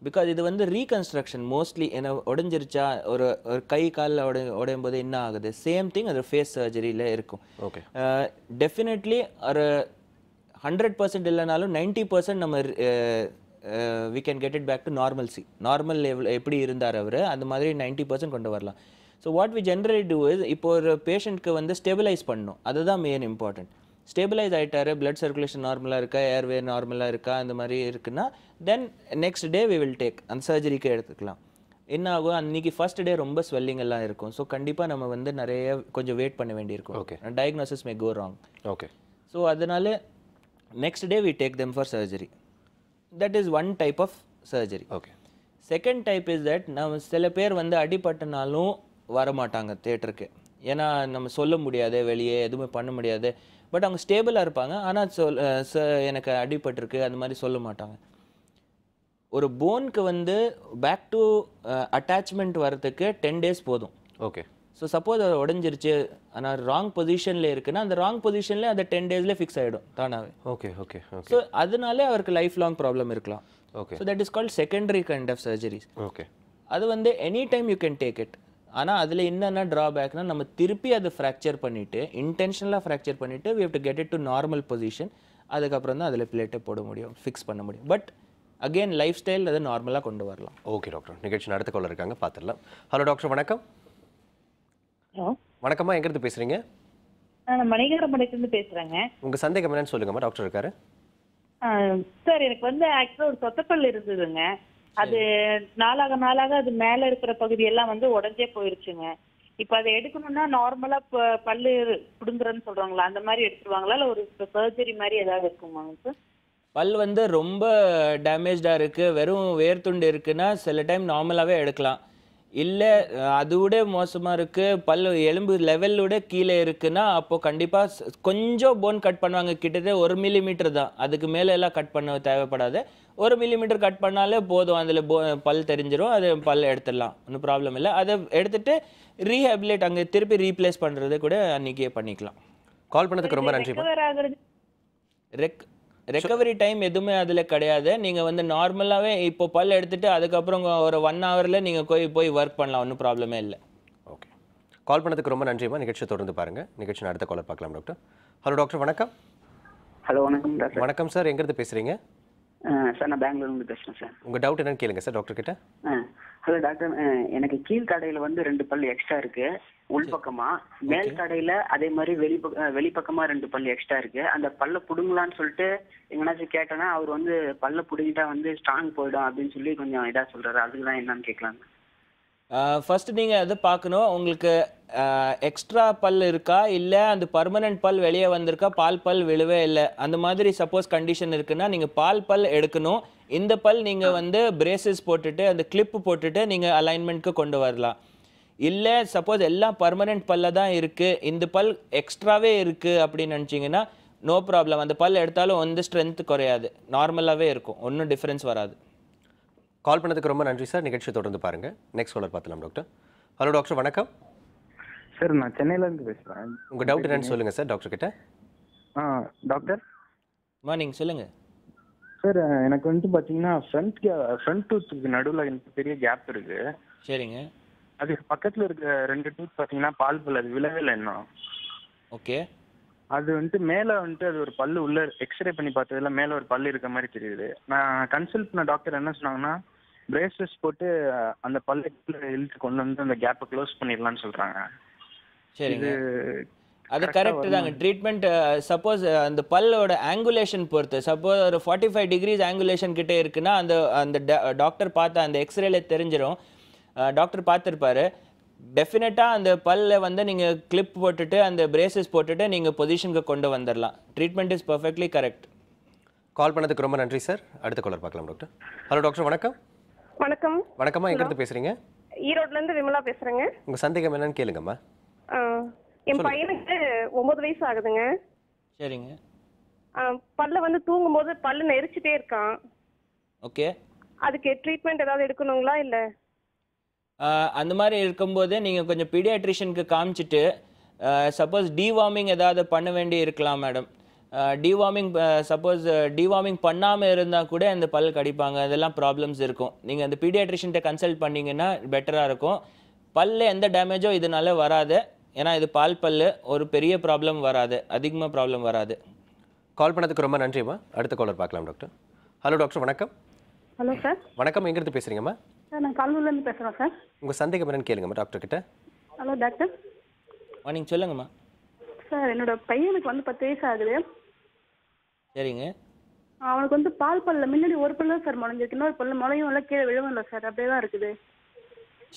பிகாஸ் இது வந்து ரீகன்ஸ்ட்ரக்ஷன் மோஸ்ட்லி. ஏன்னா உடஞ்சிருச்சா, ஒரு கை காலில் உடையும் போது என்ன ஆகுது, சேம் திங் அது ஃபேஸ் சர்ஜரியில் இருக்கும். ஓகே, டெஃபினெட்லி ஒரு 100% இல்லைனாலும் 90% நம்ம we can get it back to normalcy. Normal level எப்படி இருந்தார் அவர், அந்த மாதிரி 90% கொண்டு வரலாம். So what we generally do is, இப்போ ஒரு பேஷண்ட்க்கு வந்து ஸ்டெபிலைஸ் பண்ணணும். அதுதான் மெயின் இம்பார்ட்டன்ட். ஸ்டெபிலைஸ் ஆகிட்டாரு, பிளட் சர்க்குலேஷன் நார்மலாக இருக்கா, ஏர்வே நார்மலாக இருக்கா, அந்த மாதிரி இருக்குன்னா then next day we will take அந்த சர்ஜரிக்கு எடுத்துக்கலாம். என்ன ஆகும், அன்றைக்கி ஃபர்ஸ்ட் டே ரொம்ப ஸ்வெல்லிங் எல்லாம் இருக்கும். ஸோ கண்டிப்பாக நம்ம வந்து நிறைய கொஞ்சம் வெயிட் பண்ண வேண்டியிருக்கும். Okay, diagnosis may go wrong. Okay, so அதனால next day we take them for surgery. That is one type of surgery. Okay. Second type is that, நம்ம சில பேர் வந்து அடிபட்டனாலும் வரமாட்டாங்க தேட்டருக்கு. ஏன்னா நம்ம சொல்ல முடியாது, வெளியே எதுவுமே பண்ண முடியாது. பட் அவங்க ஸ்டேபிளாக இருப்பாங்க. ஆனால் எனக்கு அடிபட்டிருக்கு அந்த மாதிரி சொல்ல மாட்டாங்க. ஒரு போனுக்கு வந்து பேக் டு அட்டாச்மெண்ட் வரதுக்கு 10 days போதும். ஓகே. ஸோ சப்போஸ் அது உடஞ்சிருச்சு, ஆனால் ராங் பொசிஷனில் இருக்குன்னா அந்த ராங் பொசிஷனில் அந்த 10 daysல ஃபிக்ஸ் ஆகிடும் தானாகவே. Okay, okay, okay. ஸோ அதனாலே அவருக்கு லைஃப் லாங் ப்ராப்ளம் இருக்கலாம். Okay. So that is called secondary kind of surgeries. Okay. அது வந்து any time you can take it. ஆனால் அதில் என்னென்ன ட்ராபேக்னா, நம்ம திருப்பி அதை ஃப்ராக்சர் பண்ணிவிட்டு, இன்டென்ஷனலாக ஃப்ராக்சர் பண்ணிவிட்டு we have to get it to normal position. அதுக்கப்புறம் தான் அதில் பிளேட்டை போட முடியும், ஃபிக்ஸ் பண்ண முடியும். பட் அகெயின் லைஃப் ஸ்டைல் அதை நார்மலாக கொண்டு வரலாம். ஓகே டாக்டர், நிகழ்ச்சி அடுத்த காலர் இருக்காங்க, பார்த்துடலாம். ஹலோ டாக்டர், வணக்கம். ஹலோ, வணக்கம்மா, எங்கேருந்து பேசுகிறீங்க? நான் மணிகரமடையிலிருந்து பேசுகிறேங்க. உங்கள் சந்தேகம் என்னன்னு சொல்லுங்கம்மா, டாக்டர் இருக்காரு. சார், எனக்கு வந்து ஆக்சுவலாக ஒரு சொத்தப்பல் இருந்ததுங்க. அது நாளாக அது மேல இருக்கிற பகுதி எல்லாம் வந்து உடஞ்சே போயிருச்சுங்க. இப்ப அதை எடுக்கணும்னா நார்மலா பல்லு புடுங்குறன்னு சொல்றாங்களா, அந்த மாதிரி எடுத்துருவாங்களா, இல்ல ஒரு சர்ஜரி மாதிரி ஏதாவது இருக்குமாங்க சார்? பல் வந்து ரொம்ப டேமேஜாக இருக்குது, வெறும் வேர்த்துண்டு இருக்குன்னா சில டைம் நார்மலாகவே எடுக்கலாம். இல்லை அதோட மோசமாக இருக்குது, பல் எலும்பு லெவலோட கீழே இருக்குன்னா அப்போது கண்டிப்பாக கொஞ்சம் போன் கட் பண்ணுவாங்க. கிட்டத்தட்ட 1 millimeter தான், அதுக்கு மேலே எல்லாம் கட் பண்ண தேவைப்படாது. 1 millimeter கட் பண்ணாலே போதும், அதில் பல் தெரிஞ்சிடும். அது பல் எடுத்துடலாம், ஒன்றும் ப்ராப்ளம் இல்லை. அதை எடுத்துகிட்டு ரீஹேபிலேட் அங்கே திருப்பி ரீப்ளேஸ் பண்ணுறது கூட அன்றைக்கே பண்ணிக்கலாம். கால் பண்ணதுக்கு ரொம்ப நன்றி. ரெக்கவரி டைம் எதுவுமே அதில் கிடையாது. நீங்கள் வந்து நார்மலாகவே இப்போ பல் எடுத்துகிட்டு அதுக்கப்புறம் ஒரு 1 hourல நீங்கள் போய் ஒர்க் பண்ணலாம், ஒன்றும் ப்ராப்ளமே இல்லை. ஓகே, கால் பண்ணதுக்கு ரொம்ப நன்றிம்மா. நிகழ்ச்சியை தொடர்ந்து பாருங்கள். நிகழ்ச்சி அடுத்த காலர் பார்க்கலாம் டாக்டர். ஹலோ டாக்டர், வணக்கம். ஹலோ, வணக்கம் டாக்டர். வணக்கம் சார், எங்கேருந்து பேசுகிறீங்க? சார், நான் பெங்களூர்லேருந்து பேசுகிறேன் சார். உங்கள் டவுட் என்னன்னு கேளுங்க சார் டாக்டர் கிட்ட. ஹலோ டாக்டர், எனக்கு கீழ் தடையில வந்து 2 பல் எக்ஸ்ட்ரா இருக்கு உள்பக்கமா. மேல் தடையில அதே மாதிரி வெளிப்பக்கமா 2 பல் எக்ஸ்ட்ரா இருக்கு. அந்த பல்ல புடுங்கலான்னு சொல்லிட்டு எங்கனாச்சும் கேட்டேன்னா அவர் வந்து பல்ல புடுங்கிட்டா வந்து ஸ்ட்ராங் போயிடும் அப்படின்னு சொல்லி கொஞ்சம் இதா சொல்றாரு. அதுக்கு தான் என்னன்னு கேட்கலாம். ஃபஸ்ட்டு நீங்கள் அதை பார்க்கணும், உங்களுக்கு எக்ஸ்ட்ரா பல் இருக்கா, இல்லை அந்த பர்மனெண்ட் பல் வெளியே வந்திருக்கா, பால் பல் விழுவே இல்லை, அந்த மாதிரி சப்போஸ் கண்டிஷன் இருக்குன்னா நீங்கள் பால் பல் எடுக்கணும். இந்த பல் நீங்கள் வந்து பிரேசஸ் போட்டுட்டு அந்த கிளிப்பு போட்டுட்டு நீங்கள் அலைன்மெண்ட்க்கு கொண்டு வரலாம். இல்லை சப்போஸ் எல்லாம் பர்மனெண்ட் பல்ல தான் இருக்குது, இந்த பல் எக்ஸ்ட்ராவே இருக்குது அப்படின்னு நினச்சிங்கன்னா நோ ப்ராப்ளம். அந்த பல் எடுத்தாலும் வந்து ஸ்ட்ரென்த் குறையாது, நார்மலாகவே இருக்கும், ஒன்றும் டிஃப்ரென்ஸ் வராது. கால் பண்ணதுக்கு ரொம்ப நன்றி சார். நிகழ்ச்சி தொடர்ந்து பாருங்கள். நெக்ஸ்ட் காலர் பார்த்துலாம் டாக்டர். ஹலோ டாக்டர், வணக்கம். சார், நான் சென்னையிலேருந்து பேசுகிறேன். உங்கள் டவுட் என்னன்னு சொல்லுங்கள் சார் டாக்டர் கிட்ட. டாக்டர் மார்னிங், சொல்லுங்கள் சார். எனக்கு வந்து பார்த்தீங்கன்னா ஃப்ரண்ட் டூத்துக்கு நடுவில் எனக்கு பெரிய கேப் இருக்கு. சரிங்க. அது பக்கத்தில் இருக்க 2 டூத் பார்த்தீங்கன்னா பால் பல் அது விழவே இல்லை இன்னும். ஓகே. அது வந்துட்டு மேலே வந்துட்டு அது ஒரு பல்லு உள்ள எக்ஸ்ரே பண்ணி பார்த்ததுல மேலே ஒரு பல்லு இருக்க மாதிரி தெரியுது. நான் கன்சல்ட் பண்ண டாக்டர் என்ன சொன்னாங்கன்னா பிரேசஸ் போட்டு அந்த பல்லை இழுத்து கொண்டு வந்து அந்த கேப்பை க்ளோஸ் பண்ணிடலாம்னு சொல்றாங்க. சரிங்க, அது கரெக்ட் தாங்க. ட்ரீட்மெண்ட் சப்போஸ் அந்த பல்லோட ஆங்குலேஷன் பொறுத்து, சப்போஸ் ஒரு 45 டிகிரிஸ் ஆங்குலேஷன் கிட்டே இருக்குன்னா அந்த அந்த டாக்டர் பார்த்த அந்த எக்ஸ்ரேல தெரிஞ்சிடும். டாக்டர் பார்த்துருப்பாரு. டெஃபினட்டாக அந்த பல்ல வந்து நீங்கள் கிளிப் போட்டுட்டு அந்த பிரேசஸ் போட்டுட்டு நீங்கள் பொசிஷனுக்கு கொண்டு வந்துடலாம். Treatment is perfectly correct. Call பண்ணதுக்கு ரொம்ப நன்றி சார். அடுத்த காலர் பார்க்கலாம் டாக்டர். ஹலோ டாக்டர், வணக்கம். வணக்கம். வணக்கம்மா, எங்கிருந்து பேசுறீங்க? ஈரோட்ல இருந்து விமலா பேசுறேங்க. உங்க சந்தேகம் என்னன்னு கேளுங்கம்மா. என் பையனுக்கு 9 வயசு ஆகுதுங்க. சரிங்க. பல்ல வந்து தூங்கும்போது பல்லு நெரிச்சிட்டே இருக்கான். ஓகே, அதுக்கு ட்ரீட்மெண்ட் ஏதாவது எடுக்கணுங்களா இல்ல? அந்த மாதிரி இருக்கும்போது நீங்கள் கொஞ்சம் பீடியாட்ரிஷியனுக்கு காமிச்சிட்டு சப்போஸ் டிவார்மிங் ஏதாவது பண்ண வேண்டி இருக்கலாம் மேடம். டிவார்மிங் சப்போஸ் டிவார்மிங் பண்ணாமல் இருந்தால் கூட அந்த பல் கடிப்பாங்க, அதெல்லாம் ப்ராப்ளம்ஸ் இருக்கும். நீங்கள் அந்த பீடியாட்ரிஷியன்ட்ட கன்சல்ட் பண்ணிங்கன்னா பெட்டராக இருக்கும். பல்ல எந்த டேமேஜோ இதனால வராது. ஏன்னா இது பால் பல்லு, ஒரு பெரிய ப்ராப்ளம் வராது, அதிகமாக ப்ராப்ளம் வராது. கால் பண்ணதுக்கு ரொம்ப நன்றிம்மா. அடுத்த காலர் பார்க்கலாம் டாக்டர். ஹலோ டாக்டர், வணக்கம். Hello sir. வணக்கம், எங்கிருந்து பேசுறீங்கம்மா? சார் நான் கல்லூர்லேருந்து பேசுகிறேன் சார். உங்கள் சந்தேகம் என்னன்னு கேளுங்கம்மா டாக்டர் கிட்ட. Hello doctor. நீங்கள் சொல்லுங்கம்மா. சார் என்னோட பையனுக்கு வந்து 10 வயசு ஆகுது. சரிங்க. அவனுக்கு வந்து பால் பல்ல முன்னாடி ஒரு பல்லு சார் முளைஞ்சிருக்கு, இன்னொரு பல்லு முளையும் இல்லை, கீழே விழவும் இல்லை சார், அப்படியே தான் இருக்குது.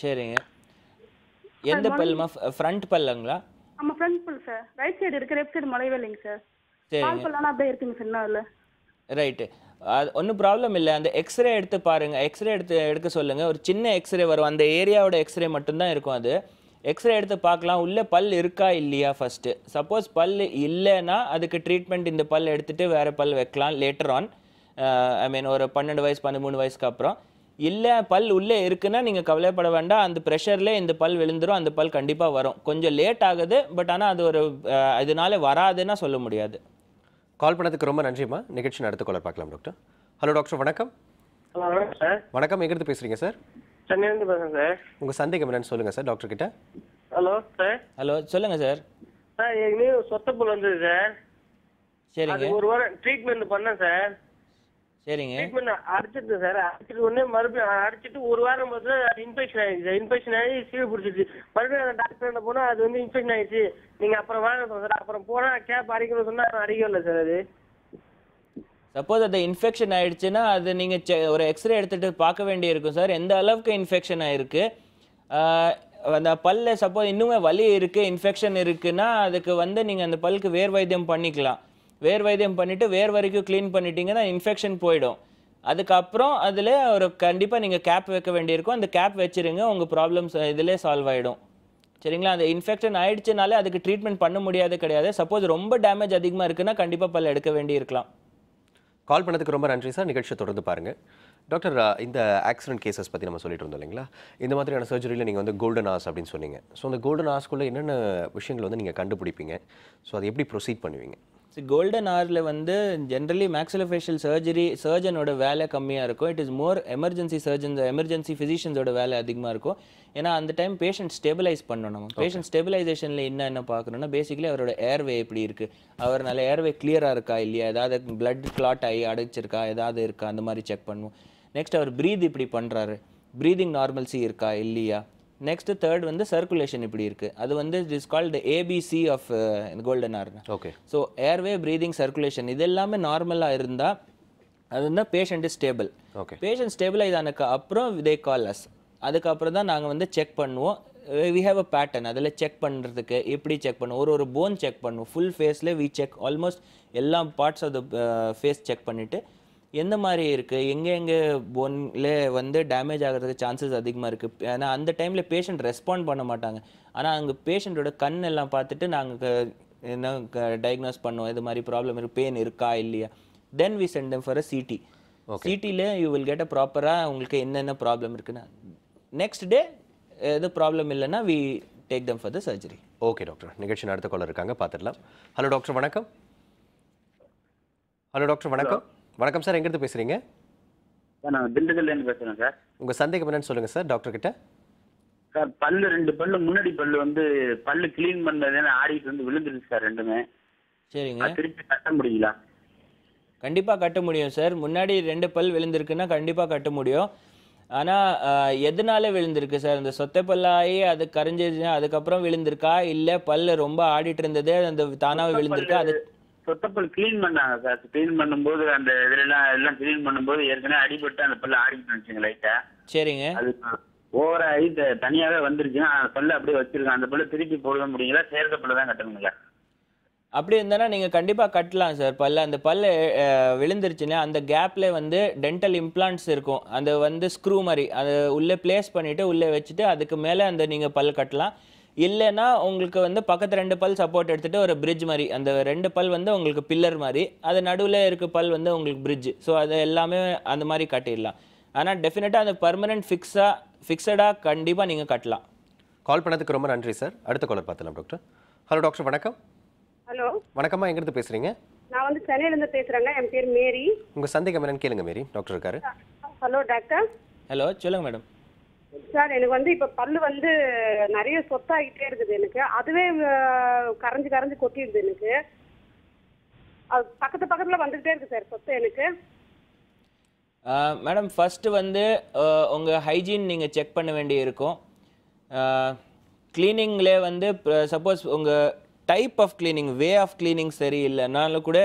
சரிங்க. எந்த பல்லுமா? ஃப்ரண்ட் பல்லுங்களா? ஆமாம் ஃப்ரண்ட் பல் சார். ரைட் சைடு இருக்கு, லெஃப்ட் சைடு முளையவே இல்லைங்க சார். பால் பல்லாம் அப்படியே இருக்குங்க சார் இன்னும் அதில். ரைட்டு, அது ஒன்றும் ப்ராப்ளம் இல்லை. அந்த எக்ஸ்ரே எடுத்து பாருங்கள். எக்ஸ்ரே எடுக்க சொல்லுங்கள். ஒரு சின்ன எக்ஸ்ரே வரும், அந்த ஏரியாவோட எக்ஸ்ரே மட்டும்தான் இருக்கும். அது எக்ஸ்ரே எடுத்து பார்க்கலாம் உள்ளே பல் இருக்கா இல்லையா ஃபஸ்ட்டு. சப்போஸ் பல் இல்லைன்னா அதுக்கு ட்ரீட்மெண்ட் இந்த பல் எடுத்துகிட்டு வேறு பல் வைக்கலாம் லேட்டர் ஆன். ஐ மீன் ஒரு 12 வயசு 13 வயசுக்கு அப்புறம். இல்லை பல் உள்ளே இருக்குன்னா நீங்கள் கவலைப்பட வேண்டாம், அந்த ப்ரெஷர்லேயே இந்த பல் விழுந்துடும், அந்த பல் கண்டிப்பாக வரும். கொஞ்சம் லேட் ஆகுது, பட் ஆனால் அது ஒரு இதனால வராதுன்னா சொல்ல முடியாது. கால் பண்ணதுக்கு ரொம்ப நன்றிம்மா. நிகழ்ச்சி அடுத்த காலர் பார்க்கலாம் டாக்டர். ஹலோ டாக்டர், வணக்கம். Hello sir. வணக்கம், எங்கிருந்து பேசுறீங்க சார்? சென்னையிலேருந்து பேசுகிறேன் சார். உங்கள் சந்தேகம் என்னன்னு சொல்லுங்கள் சார் டாக்டர் கிட்ட. Hello sir. ஹலோ சொல்லுங்கள் சார். சார் ஏற்கனவே சொத்தப்பல் வந்தது சார். சரிங்க. அது ஒரு வாரம் ட்ரீட்மெண்ட் பண்ணேன் சார். சரிங்க. ட்ரீட்மெண்ட் அடிச்சிட்டு சார், அடிச்சிட்டு உடனே மறுபடியும் அடிச்சிட்டு ஒரு வாரம் பார்த்து இன்ஃபெக்ஷன் ஆயிடுச்சு. இன்ஃபெக்ஷன் ஆகி சீழ் பிடிச்சிச்சு. மறுபடியும் அந்த டாக்டர் என்ன போனால் அது வந்து இன்ஃபெக்ஷன் ஆயிடுச்சு, நீங்கள் அப்புறம் வாங்க சார். அப்புறம் போனால் கேப் அடிக்கணும்னு சொன்னால் அடிக்கவே இல்லை சார். அது சப்போஸ் அது இன்ஃபெக்ஷன் ஆயிடுச்சுன்னா அது நீங்கள் ஒரு எக்ஸ்ரே எடுத்துகிட்டு பார்க்க வேண்டியிருக்கும் சார், எந்த அளவுக்கு இன்ஃபெக்ஷன் ஆயிருக்கு. அந்த பல்ல சப்போஸ் இன்னுமே வலி இருக்குது, இன்ஃபெக்ஷன் இருக்குன்னா அதுக்கு வந்து நீங்கள் அந்த பல்லுக்கு வேர் வைத்தியம் பண்ணிக்கலாம். வேர் வைத்தியம் பண்ணிவிட்டு வேர் வரைக்கும் க்ளீன் பண்ணிட்டீங்கன்னா இன்ஃபெக்ஷன் போயிடும். அதுக்கப்புறம் அதில் ஒரு கண்டிப்பாக நீங்கள் கேப் வைக்க வேண்டியிருக்கும். அந்த கேப் வச்சுருங்க, உங்கள் ப்ராப்ளம்ஸ் இதிலே சால்வ் ஆகிடும். சரிங்களா? அந்த இன்ஃபெக்ஷன் ஆயிடுச்சுனாலே அதுக்கு ட்ரீட்மெண்ட் பண்ண முடியாது கிடையாது. சப்போஸ் ரொம்ப டேமேஜ் அதிகமாக இருக்குன்னா கண்டிப்பாக பல் எடுக்க வேண்டி இருக்கலாம். கால் பண்ணதுக்கு ரொம்ப நன்றி சார். நிகழ்ச்சியை தொடர்ந்து பாருங்கள் டாக்டர். இந்த ஆக்சிடென்ட் கேசஸ் பற்றி நம்ம சொல்லிட்டு இருந்தோம் இல்லைங்களா? இந்த மாதிரியான சர்ஜரியில் நீங்கள் வந்து கோல்டன் ஹார்ஸ் அப்படின்னு சொன்னீங்க. ஸோ அந்த கோல்டன் ஹார்ஸ்க்குள்ளே என்னென்ன விஷயங்கள் வந்து நீங்கள் கண்டுபிடிப்பீங்க? ஸோ அதை எப்படி ப்ரொசீட் பண்ணுவீங்க? கோல்டன் ஹாரில் வந்து ஜென்ரலி மேக்ஸிலோஃபேஷியல் சர்ஜனோட வேலை கம்மியாக இருக்கும். It is more emergency surgeons, emergency ஃபிசிஷியன்ஸோட வேலை அதிகமாக இருக்கும். ஏன்னா அந்த டைம் பேஷண்ட் ஸ்டெபிலைஸ் பண்ணணும். நம்ம பேஷண்ட் ஸ்டெபிலைசேஷனில் என்ன பார்க்கணுன்னா பேசிக்கலி அவரோட ஏர்வே எப்படி இருக்குது, அவர் நல்ல ஏர்வே கிளியராக இருக்கா இல்லையா, ஏதாவது பிளட் கிளாட் ஆகி அடைச்சிருக்கா, ஏதாவது இருக்கா, அந்த மாதிரி செக் பண்ணுவோம். நெக்ஸ்ட் அவர் ப்ரீத் இப்படி பண்ணுறாரு, ப்ரீதிங் நார்மல்சி இருக்கா இல்லையா. நெக்ஸ்ட் தேர்ட் வந்து சர்க்குலேஷன் இப்படி இருக்குது. அது வந்து it is called ABC of golden hour. Okay. So airway, breathing, circulation இது எல்லாமே நார்மலாக இருந்தால் அது வந்து patient is stable. Okay. Patient stabilise ஆனதுக்கு அப்புறம் தே கால் அஸ். அதுக்கப்புறம் தான் நாங்கள் வந்து செக் பண்ணுவோம். We have a pattern. அதில் செக் பண்ணுறதுக்கு எப்படி செக் பண்ணுவோம், ஒரு போன் செக் பண்ணுவோம். ஃபுல் ஃபேஸில் வி செக் ஆல்மோஸ்ட் எல்லா parts of the face check பண்ணிவிட்டு எந்த மாதிரி இருக்குது, எங்கே போனில் வந்து டேமேஜ் ஆகிறதுக்கு சான்சஸ் அதிகமாக இருக்குது. ஏன்னா அந்த டைமில் பேஷண்ட் ரெஸ்பாண்ட் பண்ண மாட்டாங்க. ஆனால் அங்கே பேஷண்ட்டோட கண் எல்லாம் பார்த்துட்டு நாங்கள் என்ன டயக்னோஸ் பண்ணுவோம், இது மாதிரி ப்ராப்ளம் இருக்குது, பெயின் இருக்கா இல்லையா. Then we send them for a CT. சிடியில் யூ வில் கெட் அ ப்ராப்பராக உங்களுக்கு என்னென்ன ப்ராப்ளம் இருக்குன்னா நெக்ஸ்ட் டே எது ப்ராப்ளம் இல்லைன்னா we take them for the surgery. Okay doctor. நிகழ்ச்சி அடுத்த காலர் இருக்காங்க, பார்த்துடலாம். ஹலோ டாக்டர், வணக்கம். ஹலோ டாக்டர், வணக்கம். வணக்கம் சார், எங்கிருந்து பேசுறீங்க? சார் நான் திண்டுக்கல்லேருந்து பேசுகிறேன் சார். உங்கள் சந்தேகம் என்னன்னு சொல்லுங்கள் சார் டாக்டர் கிட்ட. சார் பல்லு 2 பல்லு முன்னாடி பல்லு வந்து பல்லு க்ளீன் பண்ணதுன்னு ஆடிட்டு வந்து விழுந்துருச்சு சார் ரெண்டுமே. சரிங்க. அது திருப்பி கட்ட முடியல? கண்டிப்பா கட்ட முடியும் சார். முன்னாடி 2 பல் விழுந்திருக்குன்னா கண்டிப்பா கட்ட முடியும். ஆனா எதனால விழுந்திருக்கு சார்? அந்த சொத்தை பல்லாகி அது கரைஞ்சிருச்சுன்னா அதுக்கப்புறம் விழுந்திருக்கா? இல்ல பல்லு ரொம்ப ஆடிட்டு இருந்தது அந்த தானாவே விழுந்திருக்கா? அது சொத்தப்பல் கிளீன் பண்ணாங்க சார். கிளீன் பண்ணும்போது அந்த எல்லாம் கிளீன் பண்ணும்போது ஏற்கனவே அடிபட்டு அந்த பல்லு ஆடிட்டு இருந்துச்சுங்க லைட்டா. சரிங்க. அது ஓவராகி தனியாவே வந்துருச்சுன்னா அந்த பல்லு அப்படியே வச்சிருக்கேன். அந்த பல்லு திருப்பி போட முடியல, சேர்ந்த பல்லு தான் கட்டணுங்களா? அப்படி இருந்தானா நீங்க கண்டிப்பா கட்டலாம் சார் பல்ல. அந்த பல்லு விழுந்துருச்சுன்னா அந்த கேப்ல வந்து டென்டல் இம்ப்ளான்ட்ஸ் இருக்கும். அது வந்து ஸ்க்ரூ மாதிரி அதை உள்ளே பிளேஸ் பண்ணிட்டு உள்ளே வச்சுட்டு அதுக்கு மேலே அந்த நீங்க பல் கட்டலாம். இல்லைன்னா உங்களுக்கு வந்து பக்கத்து 2 பல் சப்போர்ட் எடுத்துட்டு ஒரு பிரிட்ஜ் மாதிரி, அந்த 2 பல் வந்து உங்களுக்கு பில்லர் மாதிரி, அது நடுவில் இருக்க பல் வந்து உங்களுக்கு பிரிட்ஜ். ஸோ அது எல்லாமே அந்த மாதிரி கட்டிடலாம். ஆனால் டெஃபினட்டாக அந்த பர்மனன்ட் ஃபிக்ஸடாக கண்டிப்பாக நீங்கள் கட்டலாம். கால் பண்ணதுக்கு ரொம்ப நன்றி சார். அடுத்த காலர் பார்த்துலாம் டாக்டர். ஹலோ டாக்டர், வணக்கம். ஹலோ, வணக்கம்மா, எங்கிருந்து பேசுறீங்க? நான் வந்து சென்னையில இருந்து பேசுறேங்க. என் பேர் மேரி. உங்க சந்தேகம் என்னன்னு கேளுங்க மேரி, டாக்டர் இருக்காரு. Hello doctor. ஹலோ, சொல்லுங்க மேடம். சார், எனக்கு வந்து இப்ப பல்லு வந்து நிறைய சொத்தாகிட்டே இருக்குது. எனக்கு அதுவே கரைஞ்சு கரைஞ்சு கொட்டிடுது. எனக்கு அது பக்கத்துல வந்துகிட்டே இருக்கு சார் சொத்து எனக்கு. மேடம், ஃபஸ்ட்டு வந்து உங்கள் ஹைஜீன் நீங்கள் செக் பண்ண வேண்டி இருக்கும். க்ளீனிங்லேயே வந்து சப்போஸ் உங்கள் type of cleaning, way of cleaning சரியில்லைனாலும் கூட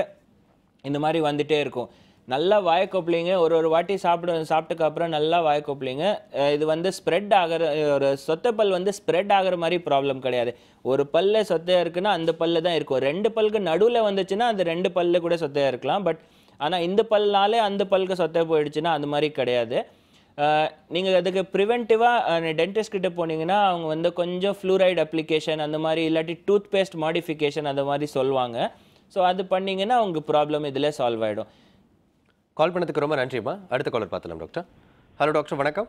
இந்த மாதிரி வந்துகிட்டே இருக்கும். நல்லா வாய் கொப்பளிங்க. ஒரு வாட்டி சாப்பிட்டுக்கு அப்புறம் நல்லா வாய் கொப்பளிங்க. இது வந்து ஸ்ப்ரெட் ஆகிற ஒரு சொத்தை பல் வந்து ஸ்ப்ரெட் ஆகிற மாதிரி ப்ராப்ளம் கிடையாது. ஒரு பல்ல சொத்தையாக இருக்குன்னா அந்த பல்லு தான் இருக்கும். 2 பல்லுக்கு நடுவில் வந்துச்சுன்னா அந்த 2 பல்லு கூட சொத்தையாக இருக்கலாம். பட் ஆனால் இந்த பல்னாலே அந்த பல்லுக்கு சொத்தை போயிடுச்சுன்னா அந்த மாதிரி கிடையாது. நீங்கள் அதுக்கு ப்ரிவென்டிவாக டென்டிஸ்ட் கிட்ட போனீங்கன்னா அவங்க வந்து கொஞ்சம் ஃப்ளூரைடு அப்ளிகேஷன் அந்த மாதிரி, இல்லாட்டி டூத் பேஸ்ட் மாடிஃபிகேஷன் அந்த மாதிரி சொல்லுவாங்க. ஸோ அது பண்ணிங்கன்னா உங்கள் ப்ராப்ளம் இதில் சால்வ் ஆகிடும். கால் பண்ணதுக்கு ரொம்ப நன்றிம்மா. அடுத்த காலர் பார்த்துலாம் டாக்டர். ஹலோ டாக்டர், வணக்கம்.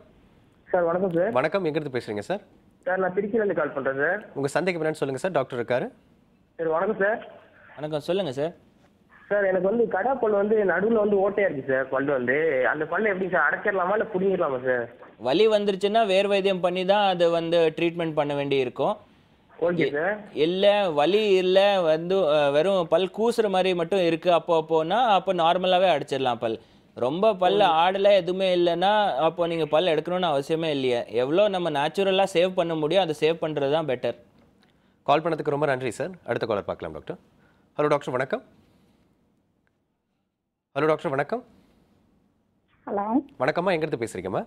சார் வணக்கம் சார். வணக்கம், எங்கிருந்து பேசுறீங்க சார்? சார், நான் திருச்சியிலேருந்து கால் பண்ணுறேன் சார். உங்கள் சந்தேகம் என்னன்னு சொல்லுங்கள் சார், டாக்டர் இருக்காரு. சார் வணக்கம் சார். வணக்கம், சொல்லுங்கள் சார். சார், எனக்கு வந்து கடா பல் வந்து நடுவில் வந்து ஓட்டையாக இருக்குது சார். பல்லு வந்து அந்த பல்லு எப்படி சார் அடைச்சிடலாமா இல்லை பிடிங்கிடலாமா சார்? வலி வந்துருச்சுன்னா வேர் வைத்தியம் பண்ணி தான் அது வந்து ட்ரீட்மெண்ட் பண்ண வேண்டி இருக்கும். Okay sir. இல்லை வலி இல்லை வந்து வெறும் பல் கூசுற மாதிரி மட்டும் இருக்குது அப்போனா அப்போ நார்மலாகவே அடிச்சிடலாம் பல். ரொம்ப பல் ஆடலை எதுவுமே இல்லைன்னா அப்போ நீங்கள் பல் எடுக்கணும்னு அவசியமே இல்லையே. எவ்வளோ நம்ம நேச்சுரலாக சேவ் பண்ண முடியும் அதை சேவ் பண்ணுறது தான் பெட்டர். கால் பண்ணதுக்கு ரொம்ப நன்றி சார். அடுத்த காலர் பார்க்கலாம் டாக்டர். ஹலோ டாக்டர், வணக்கம். ஹலோ டாக்டர், வணக்கம். ஹலோ, வணக்கம்மா, எங்கிருந்து பேசுறீங்கம்மா?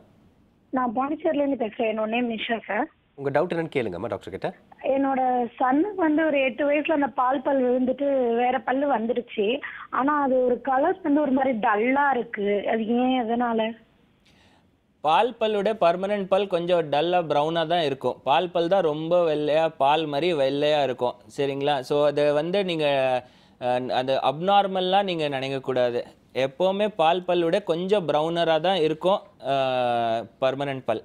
நான் பாண்டிச்சேரியிலேருந்து பேசுகிறேன். என்னோட நேம் நிஷா சார். உங்கள் டவுட் என்னன்னு கேளுங்கம்மா டாக்டர் கிட்ட. என்னோட சன்னுக்கு வந்து ஒரு 8 வயசுல அந்த பால் பல் விழுந்துட்டு வேற பல்லு வந்துடுச்சு. ஆனா அது ஒரு கலர்ஸ் வந்து ஒரு மாதிரி டல்லா இருக்கு. அது ஏன், எதனால? பால் பல்லுடைய பர்மனன்ட் பல் கொஞ்சம் டல்லாக ப்ரௌனாக தான் இருக்கும். பால் பல் தான் ரொம்ப வெள்ளையாக பால் மாதிரி வெள்ளையாக இருக்கும். சரிங்களா? ஸோ அதை வந்து நீங்கள் அது அப்நார்மல்லாம் நீங்கள் நினைக்கக்கூடாது. எப்போவுமே பால் பல்லுடைய கொஞ்சம் ப்ரௌனராக தான் இருக்கும் பர்மனன்ட் பல்.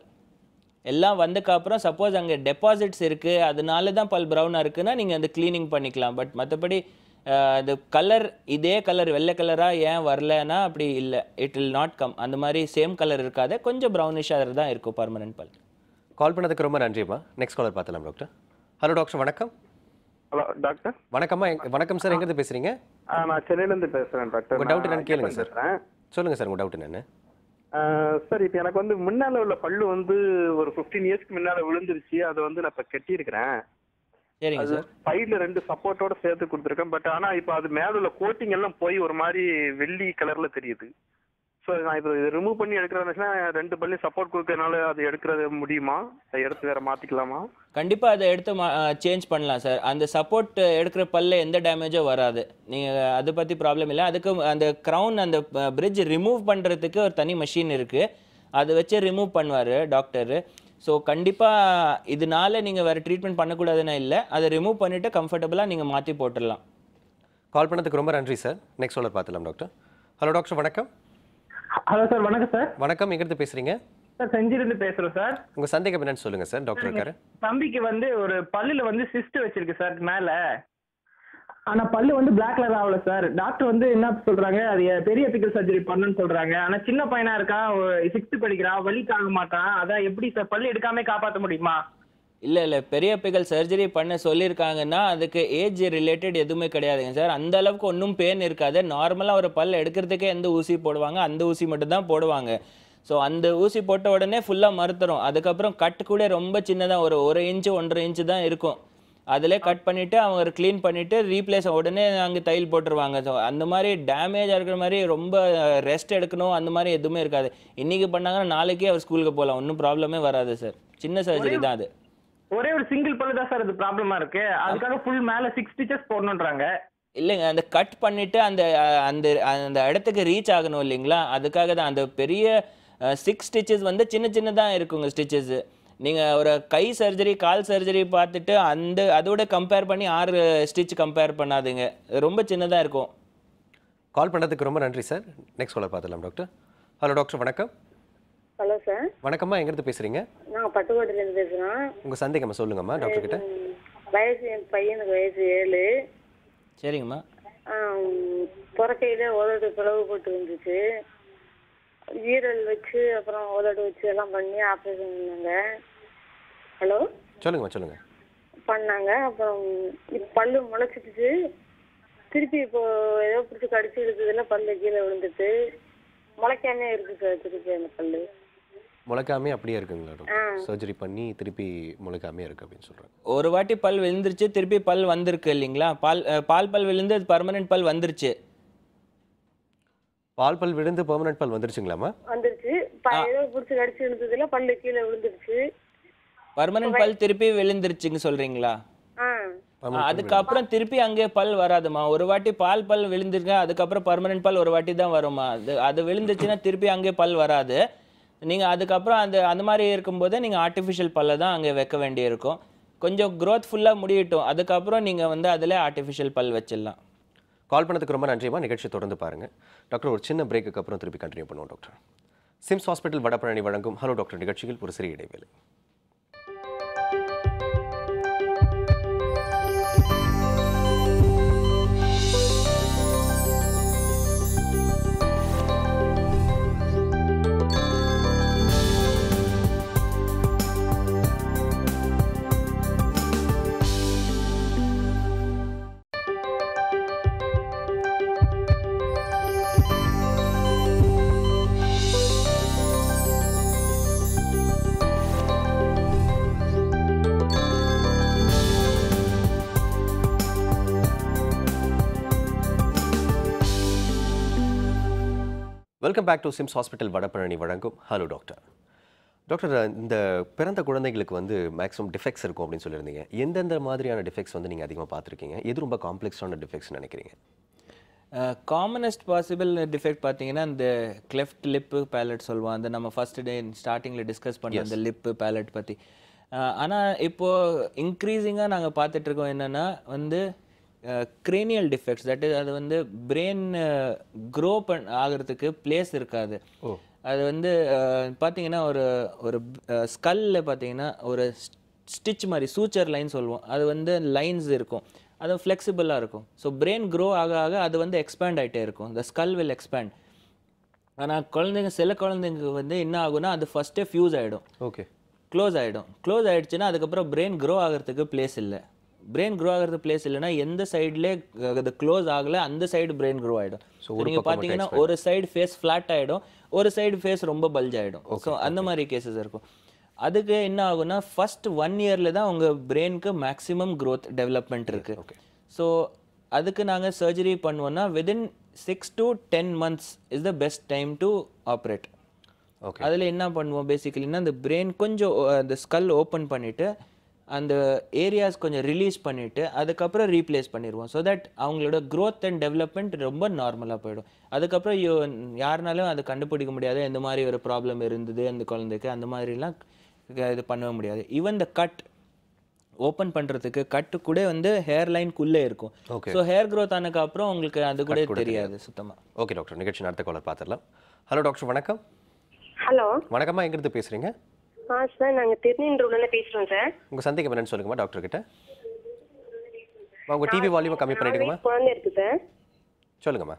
எல்லாம் வந்ததுக்கப்புறம் சப்போஸ் அங்கே டெபாசிட்ஸ் இருக்குது அதனால தான் பல் ப்ரௌனாக இருக்குன்னா நீங்கள் அந்த க்ளீனிங் பண்ணிக்கலாம். பட் மற்றபடி அது கலர் இதே கலர் வெள்ளை கலராக ஏன் வரலன்னா அப்படி இல்லை. It will not come. அந்த மாதிரி சேம் கலர் இருக்காது, கொஞ்சம் ப்ரௌனிஷாக தான் இருக்கும் பர்மனன்ட் பல். கால் பண்ணதுக்கு ரொம்ப நன்றிம்மா. நெக்ஸ்ட் காலர் பார்த்துலாம் டாக்டர். ஹலோ டாக்டர், வணக்கம். Hello doctor. வணக்கம்மா, வணக்கம் சார். எங்கிருந்து பேசுறீங்க? நான் சென்னையிலேருந்து பேசுகிறேன் டாக்டர். உங்கள் டவுட் என்னன்னு கேளுங்க சார். சொல்லுங்கள் சார், உங்கள் டவுட் என்னென்னு. சார், இப்போ எனக்கு வந்து முன்னால உள்ள பல்லு வந்து ஒரு 15 இயர்ஸ்க்கு முன்னால விழுந்துருச்சு. அதை வந்து நான் இப்போ கட்டியிருக்கிறேன். சரிங்க சார். சைடில் 2 சப்போர்ட்டோட சேர்த்து கொடுத்துருக்கேன். பட் ஆனால் இப்போ அது மேலே உள்ள கோட்டிங் எல்லாம் போய் ஒரு மாதிரி வெள்ளி கலரில் தெரியுது. ஸோ நான் இப்போ இதை ரிமூவ் பண்ணி எடுக்கிறதுனா 2 பல்லையும் சப்போர்ட் கொடுக்கறதுனால அது எடுக்கிறது முடியுமா? அதை எடுத்து வேற மாற்றிக்கலாமா? கண்டிப்பாக அதை எடுத்து சேஞ்ச் பண்ணலாம் சார். அந்த சப்போர்ட் எடுக்கிற பல்ல எந்த டேமேஜும் வராது. நீங்கள் அதை பற்றி ப்ராப்ளம் இல்லை. அதுக்கு அந்த க்ரௌன் அந்த பிரிட்ஜ் ரிமூவ் பண்ணுறதுக்கு ஒரு தனி மெஷின் இருக்குது. அதை வச்சு ரிமூவ் பண்ணுவார் டாக்டர். ஸோ கண்டிப்பாக இதனால நீங்கள் வேறு ட்ரீட்மெண்ட் பண்ணக்கூடாதுன்னா இல்லை, அதை ரிமூவ் பண்ணிவிட்டு கம்ஃபர்டபுளாக நீங்கள் மாற்றி போட்டுடலாம். கால் பண்ணதுக்கு ரொம்ப நன்றி சார். நெக்ஸ்ட் காலர் பார்த்துலாம் டாக்டர். ஹலோ டாக்டர், வணக்கம். ஹலோ சார், வணக்கம் சார். வணக்கம், எங்கிருந்து பேசுறீங்க? சார், செஞ்சிலிருந்து பேசுறேன் சார். உங்க சந்தேகம் என்னன்னு சொல்லுங்க சார், டாக்டர் இருக்காரு. தம்பிக்கு வந்து ஒரு பல்லுல வந்து சிஸ்ட் வச்சிருக்கு சார் மேல. ஆனா பல்லு வந்து பிளாக் கலர் ஆகல சார். டாக்டர் வந்து என்ன சொல்றாங்க, அது பெரிய எத்திக்கல் சர்ஜரி பண்ணுன்னு சொல்றாங்க. ஆனா சின்ன பையனா இருக்கான், 6th படிக்கிறான், வலி தாங்க மாட்டான். அதான் எப்படி சார் பல்லு எடுக்காம காப்பாற்ற முடியுமா? இல்லை பெரிய அப்பிக்கல் சர்ஜரி பண்ண சொல்லியிருக்காங்கன்னா அதுக்கு ஏஜ் ரிலேட்டட் எதுவுமே கிடையாதுங்க சார். அந்த அளவுக்கு ஒன்றும் பெயின் இருக்காது. நார்மலாக ஒரு பல் எடுக்கிறதுக்கே எந்த ஊசி போடுவாங்க அந்த ஊசி மட்டும் தான் போடுவாங்க. ஸோ அந்த ஊசி போட்ட உடனே ஃபுல்லாக மறுத்துரும். அதுக்கப்புறம் கட் கூட ரொம்ப சின்னதாக ஒரு இன்ச்சு 1.5 இன்ச்சு தான் இருக்கும். அதிலே கட் பண்ணிவிட்டு அவங்க க்ளீன் பண்ணிவிட்டு ரீப்ளேஸ் உடனே அங்கே தையல் போட்டுருவாங்க. ஸோ அந்த மாதிரி டேமேஜாக இருக்கிற மாதிரி ரொம்ப ரெஸ்ட் எடுக்கணும் அந்த மாதிரி எதுவுமே இருக்காது. இன்றைக்கி பண்ணாங்கன்னா நாளைக்கே அவர் ஸ்கூலுக்கு போகலாம், ஒன்றும் ப்ராப்ளமே வராது சார். சின்ன சர்ஜரி தான் அது. ஒரே ஒரு சிங்கிள் பல்லு தான் சார் அது ப்ராப்ளமா இருக்கு. அதுக்காக ஃபுல் மேல 6 ஸ்டிச்சஸ் போடணும்ன்றாங்க. இல்லைங்க, அந்த கட் பண்ணிட்டு அந்த அந்த அந்த இடத்துக்கு ரீச் ஆகணும் இல்லைங்களா, அதுக்காக தான். அந்த பெரிய 6 ஸ்டிச்சஸ் வந்து சின்ன சின்னதாக இருக்குங்க ஸ்டிச்சஸ். நீங்கள் ஒரு கை சர்ஜரி கால் சர்ஜரி பார்த்துட்டு அதோட கம்பேர் பண்ணி 6 ஸ்டிச் கம்பேர் பண்ணாதுங்க, ரொம்ப சின்னதாக இருக்கும். கால் பண்ணதுக்கு ரொம்ப நன்றி சார். நெக்ஸ்ட் காலர் பார்த்துலாம் டாக்டர். ஹலோ டாக்டர், வணக்கம். Hello sir. வணக்கம்மா, எங்கேருந்து பேசுகிறீங்க? நாங்கள் பட்டுக்கோட்டையிலேருந்து பேசுகிறோம். உங்கள் சந்தேகம்மா சொல்லுங்கம்மா டாக்டர் கிட்ட. வயசு என் பையனுக்கு வயசு 7. சரிங்கம்மா. புறக்கையில் உதடு பிளவு போட்டு வந்துச்சு. ஈரல் வச்சு அப்புறம் உதடு வச்சு எல்லாம் பண்ணி ஆப்ரேஷன் பண்ணாங்க. ஹலோ சொல்லுங்க. பண்ணாங்க. அப்புறம் இப்போ பல்லு முளைச்சிட்டுச்சு. திருப்பி இப்போ ஏதோ பிடிச்சி கடிச்சு இழுத்ததுல பல்லு கீழே விழுந்துட்டு முளைக்காமே இருக்கு சார். திருப்பி அந்த பல்லு முளைக்காமே அப்படியே இருக்குங்களா டாக்டர்? சர்ஜரி பண்ணி திருப்பி முளைக்காமே இருக்கு அப்படின்னு சொல்றாங்க. ஒரு வாட்டி பல் விழுந்துருச்சு, திருப்பி பல் வந்திருக்கு இல்லைங்களா? பால் பல் விழுந்து பர்மனெண்ட் பல் வந்துருச்சு. பால் பல் விழுந்து பெர்மனன்ட் பல் வந்துருச்சுங்களாமா? வந்துருச்சு. ஏதோ பிடிச்சி கடிச்சு இழுத்ததுல பல்லு கீழே விழுந்துருச்சு. பர்மனெண்ட் பல் திருப்பி விழுந்துருச்சுங்க சொல்றீங்களா? அதுக்கப்புறம் திருப்பி அங்கே பல் வராதுமா. ஒரு வாட்டி பால் பல் விழுந்துருங்க, அதுக்கப்புறம் பர்மனெண்ட் பல் ஒரு வாட்டி தான் வருமா. அது விழுந்துச்சுன்னா திருப்பி அங்கே பல் வராது. நீங்கள் அதுக்கப்புறம் அந்த மாதிரி இருக்கும்போது நீங்கள் ஆர்டிஃபிஷியல் பல்லை தான் அங்கே வைக்க வேண்டியிருக்கும். கொஞ்சம் க்ரோத் ஃபுல்லாக முடியட்டும், அதுக்கப்புறம் நீங்கள் வந்து அதில் ஆர்டிஃபிஷியல் பல் வச்சிடலாம். கால் பண்ணதுக்கு ரொம்ப நன்றிமா. நிகழ்ச்சி தொடர்ந்து பாருங்கள் டாக்டர். ஒரு சின்ன பிரேக்குக்கு அப்புறம் திருப்பி கண்டினியூ பண்ணுவோம் டாக்டர். சிம்ஸ் ஹாஸ்பிட்டல் வடபழனி வழங்கும் ஹலோ டாக்டர் நிகழ்ச்சியில் ஒரு சிறிய இடைவேளை. Welcome back to SIMS hospital Vadapalani வழங்கும் ஹலோ டாக்டர். டாக்டர், இந்த பிறந்த குழந்தைகளுக்கு வந்து மேக்ஸிமம் டிஃபெக்ட்ஸ் இருக்கும் அப்படின்னு சொல்லியிருந்தீங்க. எந்தெந்த மாதிரியான டிஃபெக்ட்ஸ் வந்து நீங்கள் அதிகமாக பார்த்துருக்கீங்க? எது ரொம்ப காம்ப்ளெக்ஸான டிஃபெக்ட்ஸ் நினைக்கிறீங்க? காமனஸ்ட் பாசிபிள் டிஃபெக்ட் பார்த்தீங்கன்னா இந்த கிளெஃப்ட் லிப்பு பேலட் சொல்லுவோம். அந்த நம்ம ஃபர்ஸ்ட் டே ஸ்டார்டிங்கில் டிஸ்கஸ் பண்ணோம் அந்த லிப்பு பேலட் பற்றி. ஆனால் இப்போது இன்க்ரீஸிங்காக நாங்கள் பார்த்துட்ருக்கோம் என்னென்னா வந்து கிரேனியல் டிஃபெக்ட்ஸ். தட் இஸ் அது வந்து பிரெயின் க்ரோ ஆகிறதுக்கு பிளேஸ் இருக்காது. அது வந்து பார்த்தீங்கன்னா ஒரு ஸ்கல்ல பார்த்தீங்கன்னா ஒரு ஸ்டிச் மாதிரி சூச்சர் லைன் சொல்லுவோம். அது வந்து லைன்ஸ் இருக்கும், அது ஃப்ளெக்சிபிளாக இருக்கும். ஸோ பிரெயின் க்ரோ ஆக ஆக அது வந்து எக்ஸ்பேண்ட் ஆகிட்டே இருக்கும். த ஸ்கல் வில் எக்ஸ்பேண்ட். ஆனால் சில குழந்தைங்க வந்து என்ன ஆகுனா அது ஃபஸ்ட்டே ஃபியூஸ் ஆகிடும். ஓகே, க்ளோஸ் ஆகிடும். க்ளோஸ் ஆகிடுச்சுன்னா அதுக்கப்புறம் பிரெயின் க்ரோ ஆகிறதுக்கு பிளேஸ் இல்லை. பிரெயின் க்ரோ ஆகிறது பிளேஸ் இல்லைன்னா எந்த சைட்லேயே அது க்ளோஸ் ஆகலை அந்த சைடு பிரெயின் க்ரோ ஆகிடும். ஸோ நீங்கள் பார்த்தீங்கன்னா ஒரு சைடு ஃபேஸ் ஃப்ளாட் ஆகிடும், ஒரு சைடு ஃபேஸ் ரொம்ப பல்ஜ் ஆகிடும். ஸோ அந்த மாதிரி கேசஸ் இருக்கும். அதுக்கு என்ன ஆகுனா ஃபர்ஸ்ட் 1 இயரில் தான் உங்கள் பிரெயினுக்கு மேக்ஸிமம் க்ரோத் டெவலப்மெண்ட் இருக்குது. ஸோ அதுக்கு நாங்கள் சர்ஜரி பண்ணுவோன்னா within 6 to 10 months is the best time to operate. அதில் என்ன பண்ணுவோம் பேசிக்கலின்னா அந்த பிரெயின் கொஞ்சம் அந்த ஸ்கல் ஓப்பன் பண்ணிவிட்டு அந்த ஏரியாஸ் கொஞ்சம் ரிலீஸ் பண்ணிவிட்டு அதுக்கப்புறம் ரீப்ளேஸ் பண்ணிடுவோம். ஸோ தட் அவங்களோட க்ரோத் அண்ட் டெவலப்மெண்ட் ரொம்ப நார்மலாக போயிடும். அதுக்கப்புறம் யாருனாலும் அது கண்டுபிடிக்க முடியாது எந்த மாதிரி ஒரு ப்ராப்ளம் இருந்தது அந்த குழந்தைக்கு, அந்த மாதிரிலாம் இது பண்ணவே முடியாது. ஈவன் த கட் ஓப்பன் பண்ணுறதுக்கு கட்டு கூட வந்து ஹேர் லைனுக்குள்ளே இருக்கும். ஸோ ஹேர் க்ரோத் ஆனதுக்கு அப்புறம் உங்களுக்கு அது கூட தெரியாது சுத்தமாக. ஓகே டாக்டர், நிகழ்ச்சி அடுத்த காலர் பார்த்துடலாம். ஹலோ டாக்டர், வணக்கம். ஹலோ, வணக்கம்மா, எங்கிருந்து பேசுகிறீங்க? சார் நாங்கள் திருநெல்வேலியில பேசுகிறோம் சார். உங்கள் சந்தேகம் என்னன்னு சொல்லுங்கம்மா டாக்டர் கிட்ட. உங்கள் டிவி வால்யூமை கம்மி பண்ணிடுங்கம்மா. குழந்தை இருக்கு சார். சொல்லுங்கம்மா.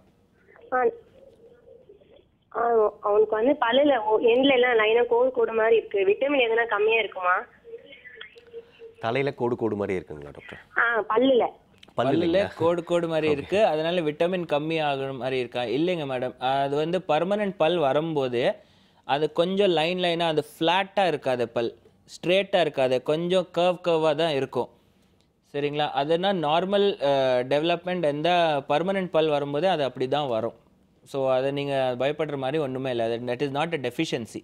அவனுக்கு வந்து பல்லுல எண்ட்ல எல்லாம் லைனா கோடு கோடு மாதிரி இருக்கு. விட்டமின் எதுனா கம்மியா இருக்குமா? தலையில கோடு கோடு மாதிரி இருக்குங்களா டாக்டர்? பல்லுல பல்லுல கோடு கோடு மாதிரி இருக்கு, அதனால விட்டமின் கம்மி ஆகுற மாதிரி இருக்கா? இல்லைங்க மேடம், அது வந்து பர்மனன்ட் பல் வரும்போது அது கொஞ்சம் லைனாக அது ஃப்ளாட்டாக இருக்காது, பல் ஸ்ட்ரெயிட்டாக இருக்காது, கொஞ்சம் கர்வாக தான் இருக்கும். சரிங்களா? அதுனா நார்மல் டெவலப்மெண்ட் எந்த பர்மனன்ட் பல் வரும்போது அது அப்படி தான் வரும். ஸோ அதை நீங்கள் பயப்படுற மாதிரி ஒன்றுமே இல்லை, that is not a deficiency.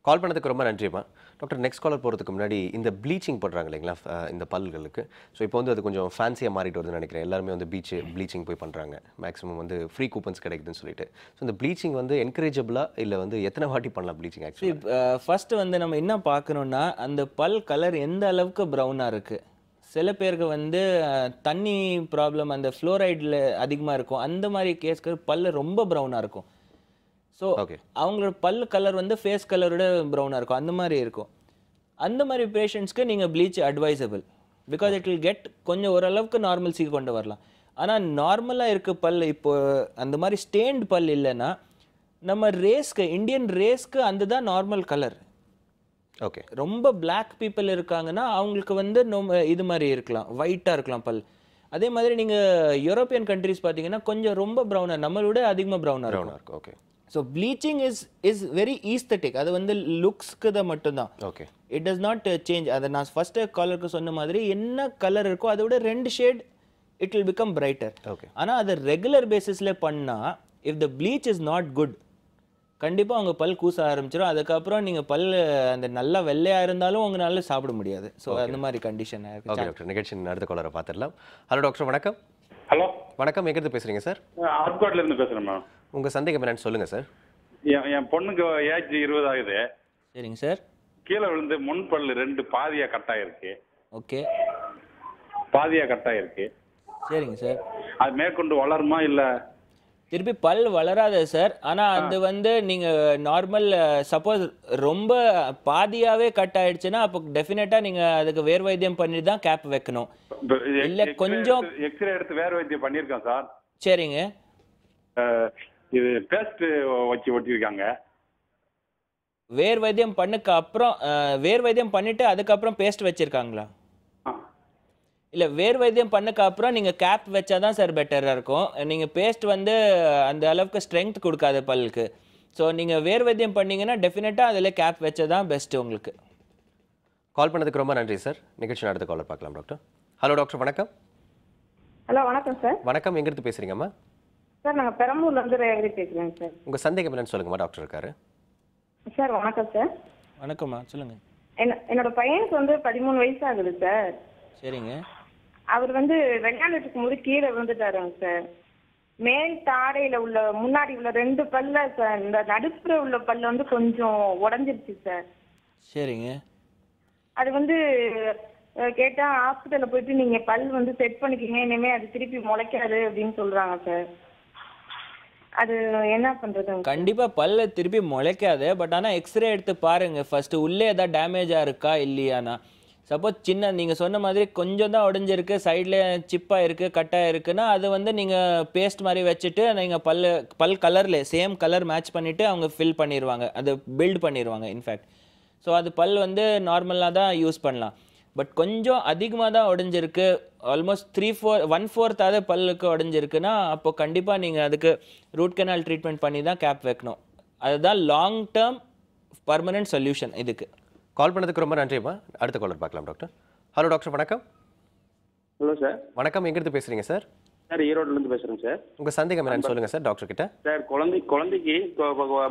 Call பண்ணதுக்கு ரொம்ப நன்றிம்மா. டாக்டர், நெக்ஸ்ட் காலர் போகிறதுக்கு முன்னாடி இந்த ப்ளீச்சிங் பண்ணுறாங்க இல்லைங்களா இந்த பல்களுக்கு, ஸோ இப்போ வந்து அது கொஞ்சம் ஃபேன்சியாக மாறிட்டு வருதுன்னு நினைக்கிறேன். எல்லாருமே வந்து ப்ளீச்சிங் போய் பண்ணுறாங்க, மேக்ஸிமம் வந்து ஃப்ரீ கூப்பன்ஸ் கிடைக்குதுன்னு சொல்லிட்டு. ஸோ இந்த ப்ளீச்சிங் வந்து என்கரேஜபிளாக இல்லை வந்து எத்தனை வாட்டி பண்ணலாம் ப்ளீச்சிங்? ஆக்சுவலி ஃபஸ்ட்டு வந்து நம்ம என்ன பார்க்கணுன்னா அந்த பல் கலர் எந்த அளவுக்கு ப்ரௌனாக இருக்குது. சில பேருக்கு வந்து தண்ணி ப்ராப்ளம், அந்த ஃப்ளோரைடில் அதிகமாக இருக்கும், அந்த மாதிரி கேஸ்க்கு பல் ரொம்ப ப்ரௌனாக இருக்கும். ஸோ அவங்களோட பல் கலர் வந்து ஃபேஸ் கலரோட ப்ரௌனாக இருக்கும், அந்த மாதிரி இருக்கும். அந்த மாதிரி பேஷண்ட்ஸ்க்கு நீங்கள் bleach advisable, because it will get கொஞ்சம் ஓரளவுக்கு நார்மல்சிக்கு கொண்டு வரலாம். ஆனால் நார்மலாக இருக்க பல் இப்போ அந்த மாதிரி ஸ்டேண்ட் பல் இல்லைன்னா நம்ம ரேஸ்க்கு, இந்தியன் ரேஸ்க்கு அந்த தான் நார்மல் கலர். ஓகே, ரொம்ப பிளாக் பீப்புள் இருக்காங்கன்னா அவங்களுக்கு வந்து இது மாதிரி இருக்கலாம், ஒயிட்டாக இருக்கலாம் பல். அதே மாதிரி நீங்கள் யூரோப்பியன் கண்ட்ரிஸ் பார்த்தீங்கன்னா கொஞ்சம் ரொம்ப ப்ரௌனாக, நம்மளோட அதிகமாக ப்ரௌனாக இருக்கும். Okay, so bleaching is very aesthetic, அது வந்து லுக்ஸ்க்கு தான் மட்டும்தான். Okay, it does not change. அதை நான் ஃபஸ்ட்டு காலருக்கு சொன்ன மாதிரி என்ன கலர் இருக்கோ அதை விட 2 shade it will become brighter. Okay, ஆனால் அதை ரெகுலர் பேசிஸில் பண்ணால் if the bleach is not good, கண்டிப்பாக அவங்க பல் கூச ஆரம்பிச்சிடும். அதுக்கப்புறம் நீங்கள் பல் அந்த நல்லா வெள்ளையாக இருந்தாலும் உங்களால சாப்பிட முடியாது. ஸோ அந்த மாதிரி கண்டிஷன் ஓகே டாக்டர். நிகழ்ச்சியின் அடுத்த காலரை பார்த்துடலாம். ஹலோ டாக்டர், வணக்கம். ஹலோ வணக்கம், எங்கிருந்து பேசுறீங்க சார்? ஆர்காட்ல இருந்து பேசுறேன் மேம். உங்க சந்தேகம் என்னன்னு சொல்லுங்க சார். என் பொண்ணுக்கு ஏஜ் 20 ஆகுது. சரிங்க சார். கீழே விழுந்து முன் பல்லு 2 பாதியா கட் ஆயிருக்கு. ஓகே, பாதியா கட் ஆயிருக்கு. சரிங்க சார். அது மேற்கொண்டு வளருமா இல்ல? திருப்பி பல் வளராது சார். ஆனால் அது வந்து நீங்கள் நார்மல் சப்போஸ் ரொம்ப பாதியாகவே கட் ஆயிடுச்சுன்னா அப்போ டெஃபினட்டாக நீங்கள் அதுக்கு வேர் வைத்தியம் பண்ணி தான் கேப் வைக்கணும். இல்லை கொஞ்சம் எக்ஸ்ரே எடுத்து வேர் வைத்தியம் பண்ணியிருக்கோம் சார். சரிங்க. இது பேஸ்ட் வச்சு ஒட்டியிருக்காங்க. வேர் வைத்தியம் பண்ணக்கு அப்புறம் வேர் வைத்தியம் பண்ணிட்டு அதுக்கப்புறம் பேஸ்ட் வச்சிருக்காங்களா? இல்லை, வேர் வைத்தியம் பண்ணக்கு அப்புறம் நீங்கள் கேப் வச்சா தான் சார் பெட்டராக இருக்கும். நீங்கள் பேஸ்ட் வந்து அந்த அளவுக்கு ஸ்ட்ரென்த் கொடுக்காது பல்லுக்கு. ஸோ நீங்கள் வேர் வைத்தியம் பண்ணீங்கன்னா டெஃபினட்டாக அதில் கேப் வச்சா தான் பெஸ்ட்டு உங்களுக்கு. கால் பண்ணதுக்கு ரொம்ப நன்றி சார். நிகழ்ச்சி அடுத்த காலர் பார்க்கலாம் டாக்டர். ஹலோ டாக்டர், வணக்கம். ஹலோ, வணக்கம் சார். வணக்கம், எங்கிருந்து பேசுறீங்கம்மா? சார், நாங்கள் பெரம்பூர்ல இருந்து ரேவதி பேசுகிறேங்க சார். உங்க சந்தேகம் என்னன்னு சொல்லுங்கம்மா, டாக்டர் இருக்காரு. சார் வணக்கம் சார். வணக்கம்மா, சொல்லுங்க. என்னோட பையனுக்கு வந்து 13 வயசு ஆகுது சார். சரிங்க. அவர் வந்து விளையாண்டுட்டு இருக்கும்போது கீழே விழுந்துட்டாருங்க சார். மேல் தாடையில உள்ள முன்னாடி உள்ள 2 பல்ல சார், இந்த நடுப்புற உள்ள பல்ல வந்து கொஞ்சம் உடஞ்சிருச்சு சார். சரிங்க. அது வந்து கேட்டா ஹாஸ்பிட்டல்ல போயிட்டு நீங்க பல் வந்து செட் பண்ணிக்கிங்க, இனிமே அது திருப்பி முளைக்காது அப்படின்னு சொல்றாங்க சார். அது என்ன பண்றது? கண்டிப்பா பல்ல திருப்பி முளைக்காது. பட் ஆனால் எக்ஸ்ரே எடுத்து பாருங்க ஃபர்ஸ்ட், உள்ளே ஏதாவது டேமேஜா இருக்கா இல்லையானா. சப்போஸ் சின்ன நீங்கள் சொன்ன மாதிரி கொஞ்சம் தான் உடஞ்சிருக்கு, சைடில் சிப்பாக இருக்குது, கட்டாக இருக்குன்னா அது வந்து நீங்கள் பேஸ்ட் மாதிரி வச்சுட்டு நீங்கள் பல் கலரில் சேம் கலர் மேட்ச் பண்ணிவிட்டு அவங்க ஃபில் பண்ணிடுவாங்க, அது பில்ட் பண்ணிடுவாங்க இன்ஃபேக்ட். ஸோ அது பல் வந்து நார்மலாக தான் யூஸ் பண்ணலாம். பட் கொஞ்சம் அதிகமாக தான் உடஞ்சிருக்கு, ஆல்மோஸ்ட் 1/4 பல்லுக்கு உடஞ்சிருக்குன்னா அப்போ கண்டிப்பாக நீங்கள் அதுக்கு ரூட் கெனால் ட்ரீட்மெண்ட் பண்ணி தான் கேப் வைக்கணும். அதுதான் லாங் டேர்ம் பர்மனன்ட் சொல்யூஷன் இதுக்கு. கால் பண்ணதுக்கு ரொம்ப நன்றிம்மா. அடுத்த காலர் பார்க்கலாம் டாக்டர். ஹலோ டாக்டர், வணக்கம். Hello sir. வணக்கம், எங்கிருந்து பேசுறீங்க சார்? சார், ஈரோட்ல இருந்து பேசுறேங்க சார். உங்க சந்தேகம் என்னன்னு சொல்லுங்க சார் டாக்டர் கிட்ட. சார், குழந்தைக்கு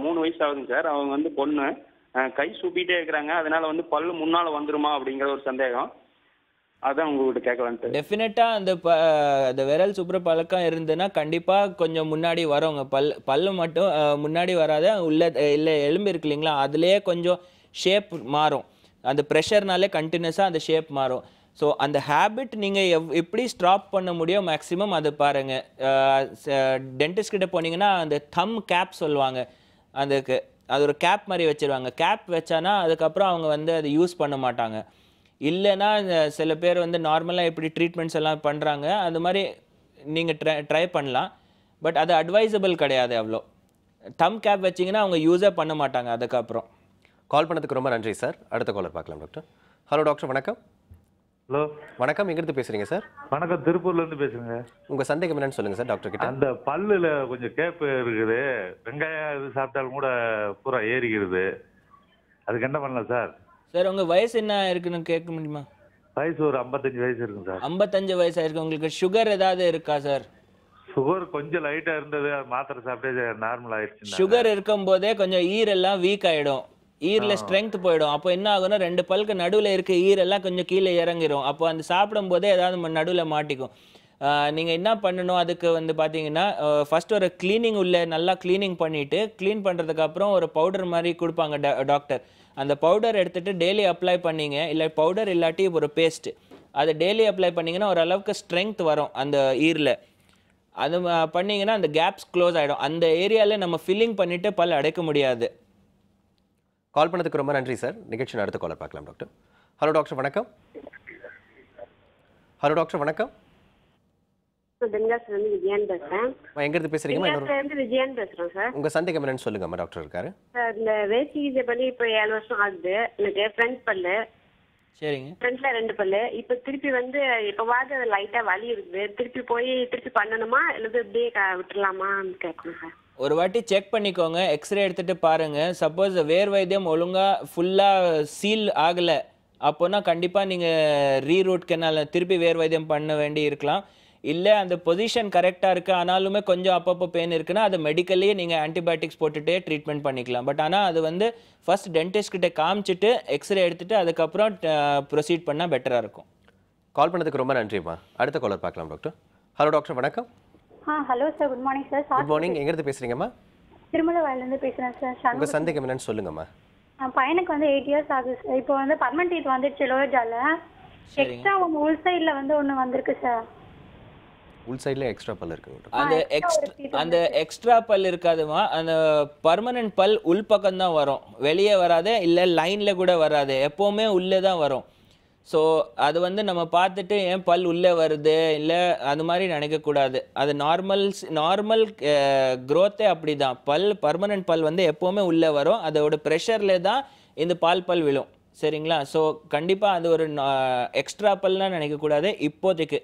3 வயசு ஆகுதுங்க சார். அவங்க வந்து பொண்ணு கை சூப்பிட்டே இருக்கிறாங்க, அதனால வந்து பல்லு முன்னால வந்துருமா அப்படிங்கிற ஒரு சந்தேகம், அதான் உங்ககிட்ட கேட்கலான்ட்டு. டெஃபினட்டாக அந்த விரல் சுப்ர பழக்கம் இருந்ததுன்னா கண்டிப்பாக கொஞ்சம் முன்னாடி வரவங்க பல்லு மட்டும் முன்னாடி வராத இல்லை எலும்பு இருக்கு இல்லைங்களா, அதுலேயே கொஞ்சம் ஷேப் மாறும். அந்த ப்ரெஷர்னாலே கண்டினியூஸாக அந்த ஷேப் மாறும். ஸோ அந்த ஹேபிட் நீங்கள் எப்படி ஸ்டாப் பண்ண முடியும் மேக்ஸிமம் அதை பாருங்கள். டென்டிஸ்ட் கிட்ட போனீங்கன்னா அந்த தம் கேப் சொல்லுவாங்க, அதுக்கு அது ஒரு கேப் மாதிரி வச்சுருவாங்க. கேப் வச்சானா அதுக்கப்புறம் அவங்க வந்து அதை யூஸ் பண்ண மாட்டாங்க. இல்லைன்னா சில பேர் வந்து நார்மலாக எப்படி ட்ரீட்மெண்ட்ஸ் எல்லாம் பண்ணுறாங்க அது மாதிரி நீங்கள் ட்ரை பண்ணலாம். பட் அது அட்வைசபிள் கிடையாது. அவ்வளோ தம் கேப் வச்சிங்கன்னா அவங்க யூஸே பண்ண மாட்டாங்க அதுக்கப்புறம். கால் பண்ணதுக்கு ரொம்ப நன்றி சார். அடுத்த காலர் பார்க்கலாம் டாக்டர். ஹலோ டாக்டர், வணக்கம். ஹலோ வணக்கம், எங்கிருந்து பேசுறீங்க சார்? வணக்கம், திருப்பூர்ல இருந்து பேசுறேங்க. உங்க சந்தேகம் என்னன்னு சொல்லுங்க சார் டாக்டர் கிட்ட. அந்த பல்லுல கொஞ்சம் கேப்பு இருக்குது, வெங்காயம் இது சாப்பிட்டாலும் கூட பூரா ஏறிக்கிறது, அதுக்கு என்ன பண்ணலாம் சார்? சார் உங்கள் வயசு என்ன இருக்குன்னு கேட்க முடியுமா? வயசு ஒரு 55 வயசு இருக்குங்க சார். 55 வயசு ஆயிருக்கு. உங்களுக்கு சுகர் ஏதாவது இருக்கா சார்? சுகர் கொஞ்சம் லைட்டா இருந்தது, மாத்திரை சாப்பிட்டே நார்மல் ஆயிடுச்சு. சுகர் இருக்கும் போதே கொஞ்சம் ஈரெல்லாம் வீக் ஆயிடும், ஈரில் ஸ்ட்ரென்த் போயிடும். அப்போ என்ன ஆகும்னா 2 பல்லுக்கு நடுவில் இருக்க ஈரெல்லாம் கொஞ்சம் கீழே இறங்கிரும். அப்போ அந்த சாப்பிடும் போதே ஏதாவது நடுவில் மாட்டிக்கும். நீங்கள் என்ன பண்ணணும் அதுக்கு வந்து பார்த்தீங்கன்னா, ஃபர்ஸ்ட் ஒரு க்ளீனிங் நல்லா க்ளீனிங் பண்ணிவிட்டு, க்ளீன் பண்ணுறதுக்கு அப்புறம் ஒரு பவுடர் மாதிரி கொடுப்பாங்க டாக்டர். அந்த பவுடர் எடுத்துகிட்டு டெய்லி அப்ளை பண்ணிங்க, இல்லை பவுடர் இல்லாட்டி ஒரு பேஸ்ட்டு, அதை டெய்லி அப்ளை பண்ணிங்கன்னா ஓரளவுக்கு ஸ்ட்ரென்த் வரும் அந்த ஈரில். அது பண்ணிங்கன்னா அந்த கேப்ஸ் க்ளோஸ் ஆகிடும். அந்த ஏரியாவில் நம்ம ஃபில்லிங் பண்ணிவிட்டு பல் அடைக்க முடியாது. கால் பண்ணதுக்கு ரொம்ப நன்றி சார். நிகழ்ச்சி அடுத்த காலர் பார்க்கலாம் டாக்டர். ஹலோ டாக்டர் வணக்கம். ஹலோ டாக்டர் வணக்கம். தென்காசில இருந்து விஜயான் பேசுறேன். எங்க இருந்து பேசுறீங்க? தென்காசில இருந்து விஜயான் பேசுறேன் சார். உங்க சந்தேகம் என்னன்னு சொல்லுங்க. டாக்டர் இருக்காரு சார். இந்த வேசிகை பண்ணி இப்போ 7 வருஷம் ஆகுது. எனக்கு ஃப்ரண்ட் பல்லு, சரிங்க, ஃப்ரண்ட்ல 2 பல்லு. இப்போ திருப்பி வந்து இப்போவாது லைட்டா வலி இருக்குது. திருப்பி பண்ணணுமா இல்லது இப்படியே விட்டுலாமான்னு கேட்கணும் சார். ஒரு வாட்டி செக் பண்ணிக்கோங்க, எக்ஸ்ரே எடுத்துகிட்டு பாருங்கள். சப்போஸ் வேர் வைத்தியம் ஒழுங்காக ஃபுல்லாக சீல் ஆகலை அப்போனா கண்டிப்பாக நீங்கள் ரீரூட் கெனால் திருப்பி வேர் வைத்தியம் பண்ண வேண்டி இருக்கலாம். இல்லை அந்த பொசிஷன் கரெக்டாக இருக்குது ஆனாலுமே கொஞ்சம் அப்பப்போ பெயின் இருக்குன்னா அது மெடிக்கல்லையே நீங்கள் ஆன்டிபயோட்டிக்ஸ் போட்டுகிட்டே ட்ரீட்மெண்ட் பண்ணிக்கலாம். பட் ஆனால் அது வந்து ஃபர்ஸ்ட் டென்டிஸ்ட் கிட்ட காமிச்சிட்டு எக்ஸ்ரே எடுத்துகிட்டு அதுக்கப்புறம் ப்ரொசீட் பண்ணால் பெட்டராக இருக்கும். கால் பண்ணதுக்கு ரொம்ப நன்றிம்மா. அடுத்த காலர் பார்க்கலாம் டாக்டர். ஹலோ டாக்டர் வணக்கம். Hello sir, good morning sir. Good morning. எங்கேருந்து பேசுகிறீங்கம்மா? திருமலவாயிலேருந்து பேசுகிறேன் சார். உங்கள் சந்தேகம் என்னன்னு சொல்லுங்கம்மா. பையனுக்கு வந்து 8 இயர்ஸ் ஆகுது சார். இப்போ வந்து பர்மனன்ட் டீத் வந்துடுச்சு லோயர் ஜால. எக்ஸ்ட்ரா உள் சைடில் வந்து ஒன்று வந்திருக்கு சார். உள் சைடில் எக்ஸ்ட்ரா பல் இருக்குங்க. அந்த எக்ஸ்ட்ரா பல் இருக்காதுமா, அந்த பர்மனன்ட் பல் உள் பக்கம் தான் வரும், வெளியே வராது, இல்லை லைனில் கூட வராது, எப்போவுமே உள்ளே தான் வரும். ஸோ அது வந்து நம்ம பார்த்துட்டு ஏன் பல் உள்ளே வருது இல்லை அது மாதிரி நினைக்கக்கூடாது. அது நார்மல் க்ரோத்தே அப்படி தான். பர்மனன்ட் பல் வந்து எப்போவுமே உள்ளே வரும், அதோட ப்ரெஷரில் தான் இந்த பல் விழும். சரிங்களா? ஸோ கண்டிப்பாக அது ஒரு எக்ஸ்ட்ரா பல்லாம் நினைக்கக்கூடாது. இப்போதைக்கு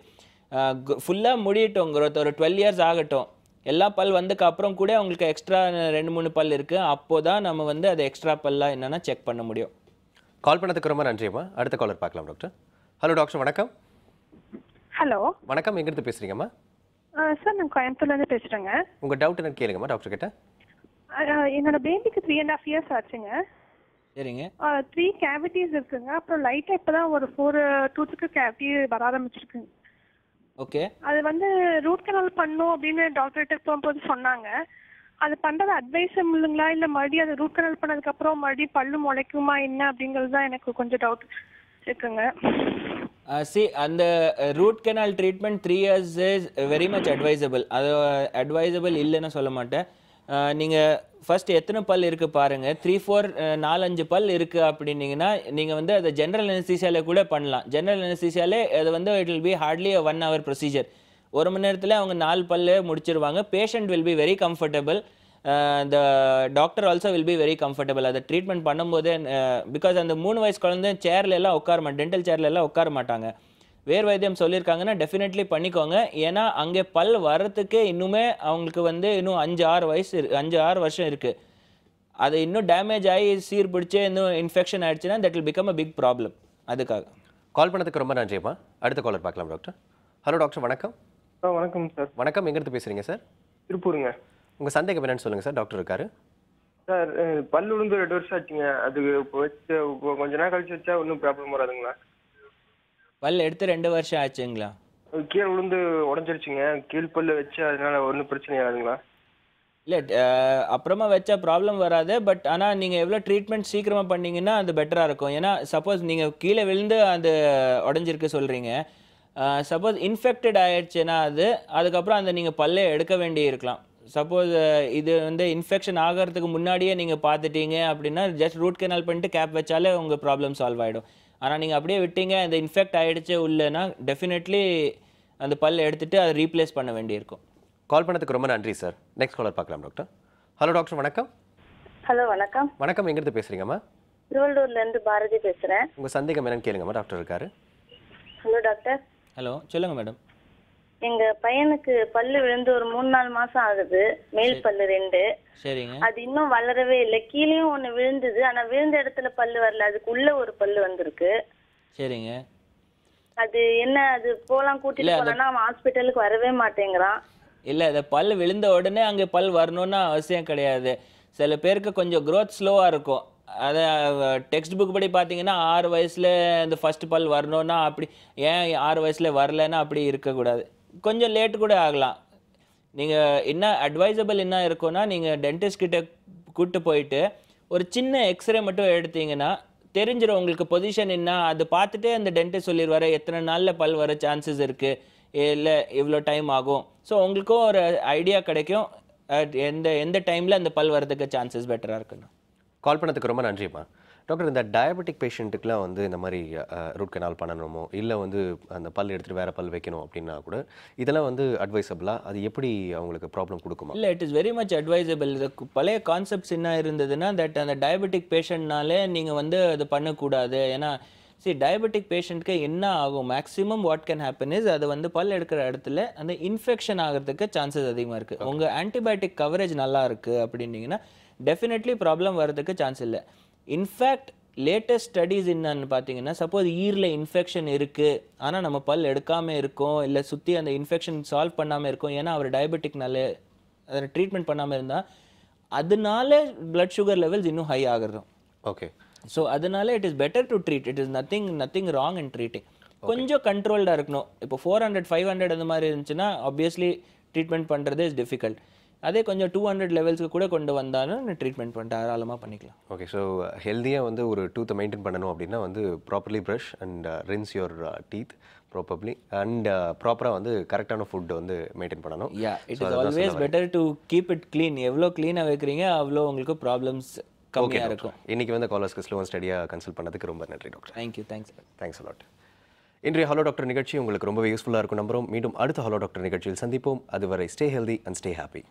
ஃபுல்லாக முடியட்டும் க்ரோத், ஒரு 12 இயர்ஸ் ஆகட்டும், எல்லா பல் வந்ததுக்கு அப்புறம் கூட உங்களுக்கு எக்ஸ்ட்ரா 2-3 பல் இருக்குது, அப்போ தான் நம்ம வந்து அது எக்ஸ்ட்ரா பல்லாக என்னென்னா செக் பண்ண முடியும். கால் பண்ணதுக்கு ரொம்ப நன்றிம்மா. அடுத்த காலர் பார்க்கலாம் டாக்டர். ஹலோ டாக்டர் வணக்கம். ஹலோ வணக்கம். எங்கிருந்து பேசுறீங்கம்மா? சார் நான் கோயம்புத்தூர்லேருந்து பேசுகிறேங்க. உங்கள் டவுட் என்ன கேளுங்கம்மா டாக்டர் கிட்ட. என்னோட பேபிக்கு 3.5 இயர்ஸ் ஆச்சுங்க. சரிங்க. 3 கேவிட்டிஸ் இருக்குங்க. அப்புறம் லைட்டாக இப்போ தான் ஒரு 4 டூத்துக்கு கேவிட்டி வர ஆரம்பிச்சிருக்குங்க. ஓகே. அது வந்து ரூட் கனால் பண்ணும் அப்படின்னு டாக்டர்கிட்ட போகும்போது சொன்னாங்க. அது பண்ணுறது அட்வைஸபிளுங்களா இல்லை மறுபடியும் அது ரூட் கனால் பண்ணதுக்கப்புறம் மறுபடியும் பல்லு முளைக்குமா என்ன அப்படிங்கிறது தான் எனக்கு கொஞ்சம் டவுட் இருக்குங்க. அந்த root canal treatment 3 years is very much advisable. அது அட்வைசபிள் இல்லைன்னு சொல்ல மாட்டேன். நீங்கள் ஃபர்ஸ்ட் எத்தனை பல் இருக்குது பாருங்கள். 3-4-5 பல் இருக்குது அப்படின்னீங்கன்னா நீங்கள் வந்து அதை ஜென்ரல் அனஸ்தீசியாலே கூட பண்ணலாம். ஜென்ரல் அனஸ்தீசியாலே அது வந்து it will be hardly 1 hour procedure. 1 மணி நேரத்தில் அவங்க 4 பல்லு முடிச்சிருவாங்க. Patient will be very comfortable, the doctor also will be very comfortable. அதை ட்ரீட்மெண்ட் பண்ணும்போது பிகாஸ் அந்த 3 வயசு குழந்தை சேர்ல எல்லாம் டென்டல் சேர்ல எல்லாம் உட்கார மாட்டாங்க. வேர் வைத்தியம் சொல்லியிருக்காங்கன்னா டெஃபினெட்லி பண்ணிக்கோங்க. ஏன்னா அங்கே பல் வர்றதுக்கு இன்னுமே அவங்களுக்கு வந்து இன்னும் 5-6 வருஷம் இருக்குது. அது இன்னும் டேமேஜ் ஆகி சீர் பிடிச்சி இன்னும் இன்ஃபெக்ஷன் ஆயிடுச்சுன்னா that will become a big problem. அதுக்காக கால் பண்ணதுக்கு ரொம்ப நன்றிம்மா. அடுத்த காலர் பார்க்கலாம் டாக்டர். ஹலோ டாக்டர் வணக்கம். வணக்கம் சார். வணக்கம். எங்கிருந்து பேசுறீங்க சார்? திருப்பூருங்க. உங்க சந்தேகம் என்னன்னு சொல்லுங்க சார். டாக்டர் இருக்காரு சார். பல்லு விழுந்து 2 வருஷம் ஆச்சுங்க. அதுக்கு இப்போ கொஞ்ச நாள் கழிச்சு வச்சா ஒன்றும் ப்ராப்ளம் வராதுங்களா? பல் எடுத்து 2 வருஷம் ஆச்சுங்களா? கீழே விழுந்து உடஞ்சிருச்சுங்க. கீழ் பல்லு வச்சு அதனால ஒன்றும் பிரச்சனை ஆகுதுங்களா? இல்லை அப்புறமா வச்சா ப்ராப்ளம் வராது. பட் ஆனால் நீங்கள் எவ்வளோ ட்ரீட்மெண்ட் சீக்கிரமாக பண்ணிங்கன்னா அது பெட்டராக இருக்கும். ஏன்னா சப்போஸ் நீங்கள் கீழே விழுந்து அது உடஞ்சிருக்கு சொல்கிறீங்க, சப்போஸ் இன்ஃபெக்டட் ஆயிடுச்சுன்னா அதுக்கப்புறம் அந்த நீங்கள் பல்லே எடுக்க வேண்டி இருக்கலாம். சப்போஸ் இது வந்து இன்ஃபெக்ஷன் ஆகிறதுக்கு முன்னாடியே நீங்கள் பார்த்துட்டீங்க அப்படின்னா ஜஸ்ட் ரூட் கெனால் பண்ணிட்டு கேப் வச்சாலே உங்கள் ப்ராப்ளம் சால்வ் ஆகிடும். ஆனால் நீங்கள் அப்படியே விட்டீங்க இந்த இன்ஃபெக்ட் ஆகிடுச்சு உள்ளேன்னா டெஃபினெட்லி அந்த பல் எடுத்துகிட்டு அதை ரீப்ளேஸ் பண்ண வேண்டியிருக்கும். கால் பண்ணதுக்கு ரொம்ப நன்றி சார். நெக்ஸ்ட் காலர் பார்க்கலாம் டாக்டர். ஹலோ டாக்டர் வணக்கம். ஹலோ வணக்கம். வணக்கம். எங்கிருந்து பேசுறீங்கம்மா? திருவள்ளூர்லேருந்து பாரதி பேசுகிறேன். உங்கள் சந்தேகம் என்னன்னு கேளுங்கம்மா. டாக்டர் இருக்காரு. Hello doctor. ஹலோ, சொல்லுங்க மேடம். எங்க பையனுக்கு பல்லு விழுந்து ஒரு 3-4 மாசம் ஆகுது. மேல் பல்லு 2. சரிங்க. அது இன்னும் வளரவே இல்லை. கீழேயும் ஒண்ணு விழுந்தது, ஆனா விழுந்த இடத்துல பல்லு வரல. அதுக்கு உள்ள ஒரு பல்லு வந்திருக்கு. சரிங்க. அது என்ன, அது போலாம் கூட்டிட்டு போனா அவன் ஹாஸ்பிட்டலுக்கு வரவே மாட்டேங்கிறான். இல்லை, அது பல் விழுந்த உடனே அங்கே பல் வரணும்னு அவசியம் கிடையாது. சில பேருக்கு கொஞ்சம் க்ரோத் ஸ்லோவாக இருக்கும். அதை டெக்ஸ்ட் புக் படி பார்த்தீங்கன்னா 6 வயசில் இந்த ஃபஸ்ட்டு பல் வரணுன்னா அப்படி, ஏன் 6 வயசில் வரலைன்னா அப்படி இருக்கக்கூடாது. கொஞ்சம் லேட்டு கூட ஆகலாம். நீங்கள் என்ன அட்வைசபிள் என்ன இருக்குன்னா, நீங்கள் டென்டிஸ்ட் கிட்ட கூப்பிட்டு போயிட்டு ஒரு சின்ன எக்ஸ்ரே மட்டும் எடுத்தீங்கன்னா தெரிஞ்சிடும் உங்களுக்கு பொசிஷன் என்ன. அது பார்த்துட்டு அந்த டென்டிஸ்ட் சொல்லிடுவார் எத்தனை நாளில் பல் வர சான்சஸ் இருக்குது, இல்லை இவ்வளோ டைம் ஆகும். ஸோ உங்களுக்கும் ஒரு ஐடியா கிடைக்கும் எந்த டைமில் அந்த பல் வரதுக்கு சான்சஸ் பெட்டராக இருக்குன்னு. கால் பண்ணதுக்கு ரொம்ப நன்றிம்மா. டாக்டர், இந்த டயபெட்டிக் பேஷண்ட்டுக்குலாம் வந்து இந்த மாதிரி ரூட் கனால் பண்ணணுமோ இல்லை வந்து அந்த பல் எடுத்துகிட்டு வேறு பல் வைக்கணும் அப்படின்னா கூட இதெல்லாம் வந்து அட்வைசபிளாக, அது எப்படி அவங்களுக்கு ப்ராப்ளம் கொடுக்குமா? இல்லை, it is very much advisable. இது பழைய கான்செப்ட்ஸ் என்ன இருந்ததுன்னா, தட் அந்த டயபெட்டிக் பேஷண்ட்னாலே நீங்கள் வந்து அது பண்ணக்கூடாது. ஏன்னா டயபெட்டிக் பேஷண்ட்க்கு என்ன ஆகும், maximum what can happen is, அது வந்து பல் எடுக்கிற இடத்துல அந்த இன்ஃபெக்ஷன் ஆகிறதுக்கு சான்சஸ் அதிகமாக இருக்குது. உங்கள் ஆன்டிபயோட்டிக் கவரேஜ் நல்லா இருக்குது அப்படின்னீங்கன்னா டெஃபினெட்லி ப்ராப்ளம் வர்றதுக்கு சான்ஸ் இல்லை. இன்ஃபேக்ட் லேட்டஸ்ட் ஸ்டடீஸ் என்னன்னு பார்த்தீங்கன்னா, சப்போஸ் ஈரில் இன்ஃபெக்ஷன் இருக்குது ஆனால் நம்ம பல் எடுக்காமல் இருக்கோம், இல்லை சுற்றி அந்த இன்ஃபெக்ஷன் சால்வ் பண்ணாமல் இருக்கோம், ஏன்னா அவர் டயபெட்டிக்னால அதை ட்ரீட்மெண்ட் பண்ணாமல் இருந்தால் அதனால பிளட் சுகர் லெவல்ஸ் இன்னும் ஹை ஆகிறதும். ஓகே. ஸோ அதனால it is better to treat. It is nothing wrong in treating. கொஞ்சம் கண்ட்ரோல்டாக இருக்கணும். இப்போ 400-500 அந்த மாதிரி இருந்துச்சுன்னா ஆப்வியஸ்லி ட்ரீட்மெண்ட் பண்ணுறது இஸ் டிஃபிகல்ட். அதே கொஞ்சம் 200 லெவல்ஸ்க்கு கூட கொண்டு வந்தாலும் ட்ரீட்மெண்ட் பண்ணிட்டு தாராளமாக பண்ணிக்கலாம். ஓகே. ஸோ ஹெல்த்தியாக வந்து ஒரு டூத்தை மெயின்டைன் பண்ணணும் அப்படின்னா வந்து properly brush and rinse your teeth properly and ப்ராப்பராக வந்து கரெக்டான ஃபுட் வந்து மெயின்டைன் பண்ணணும். It is always better to keep it clean. எவ்வளோ க்ளீனாக வைக்கிறீங்க அவ்வளோ உங்களுக்கு ப்ராப்ளம்ஸ் கம்மியாக இருக்கும். இன்றைக்கி வந்து காலர்ஸ்க்கு ஸ்லோ அண்ட் ஸ்டடியாக கன்சல்ட் பண்ணதுக்கு ரொம்ப நன்றி டாக்டர். தேங்க்யூ. Thanks a lot. இன்றைய ஹலோ டாக்டர் நிகழ்ச்சி உங்களுக்கு ரொம்ப யூஸ்ஃபுல்லாக இருக்கும் நம்புறோம். மீண்டும் அடுத்த ஹலோ டாக்டர் நிகழ்ச்சியில் சந்திப்போம். அதுவரை stay healthy and stay happy.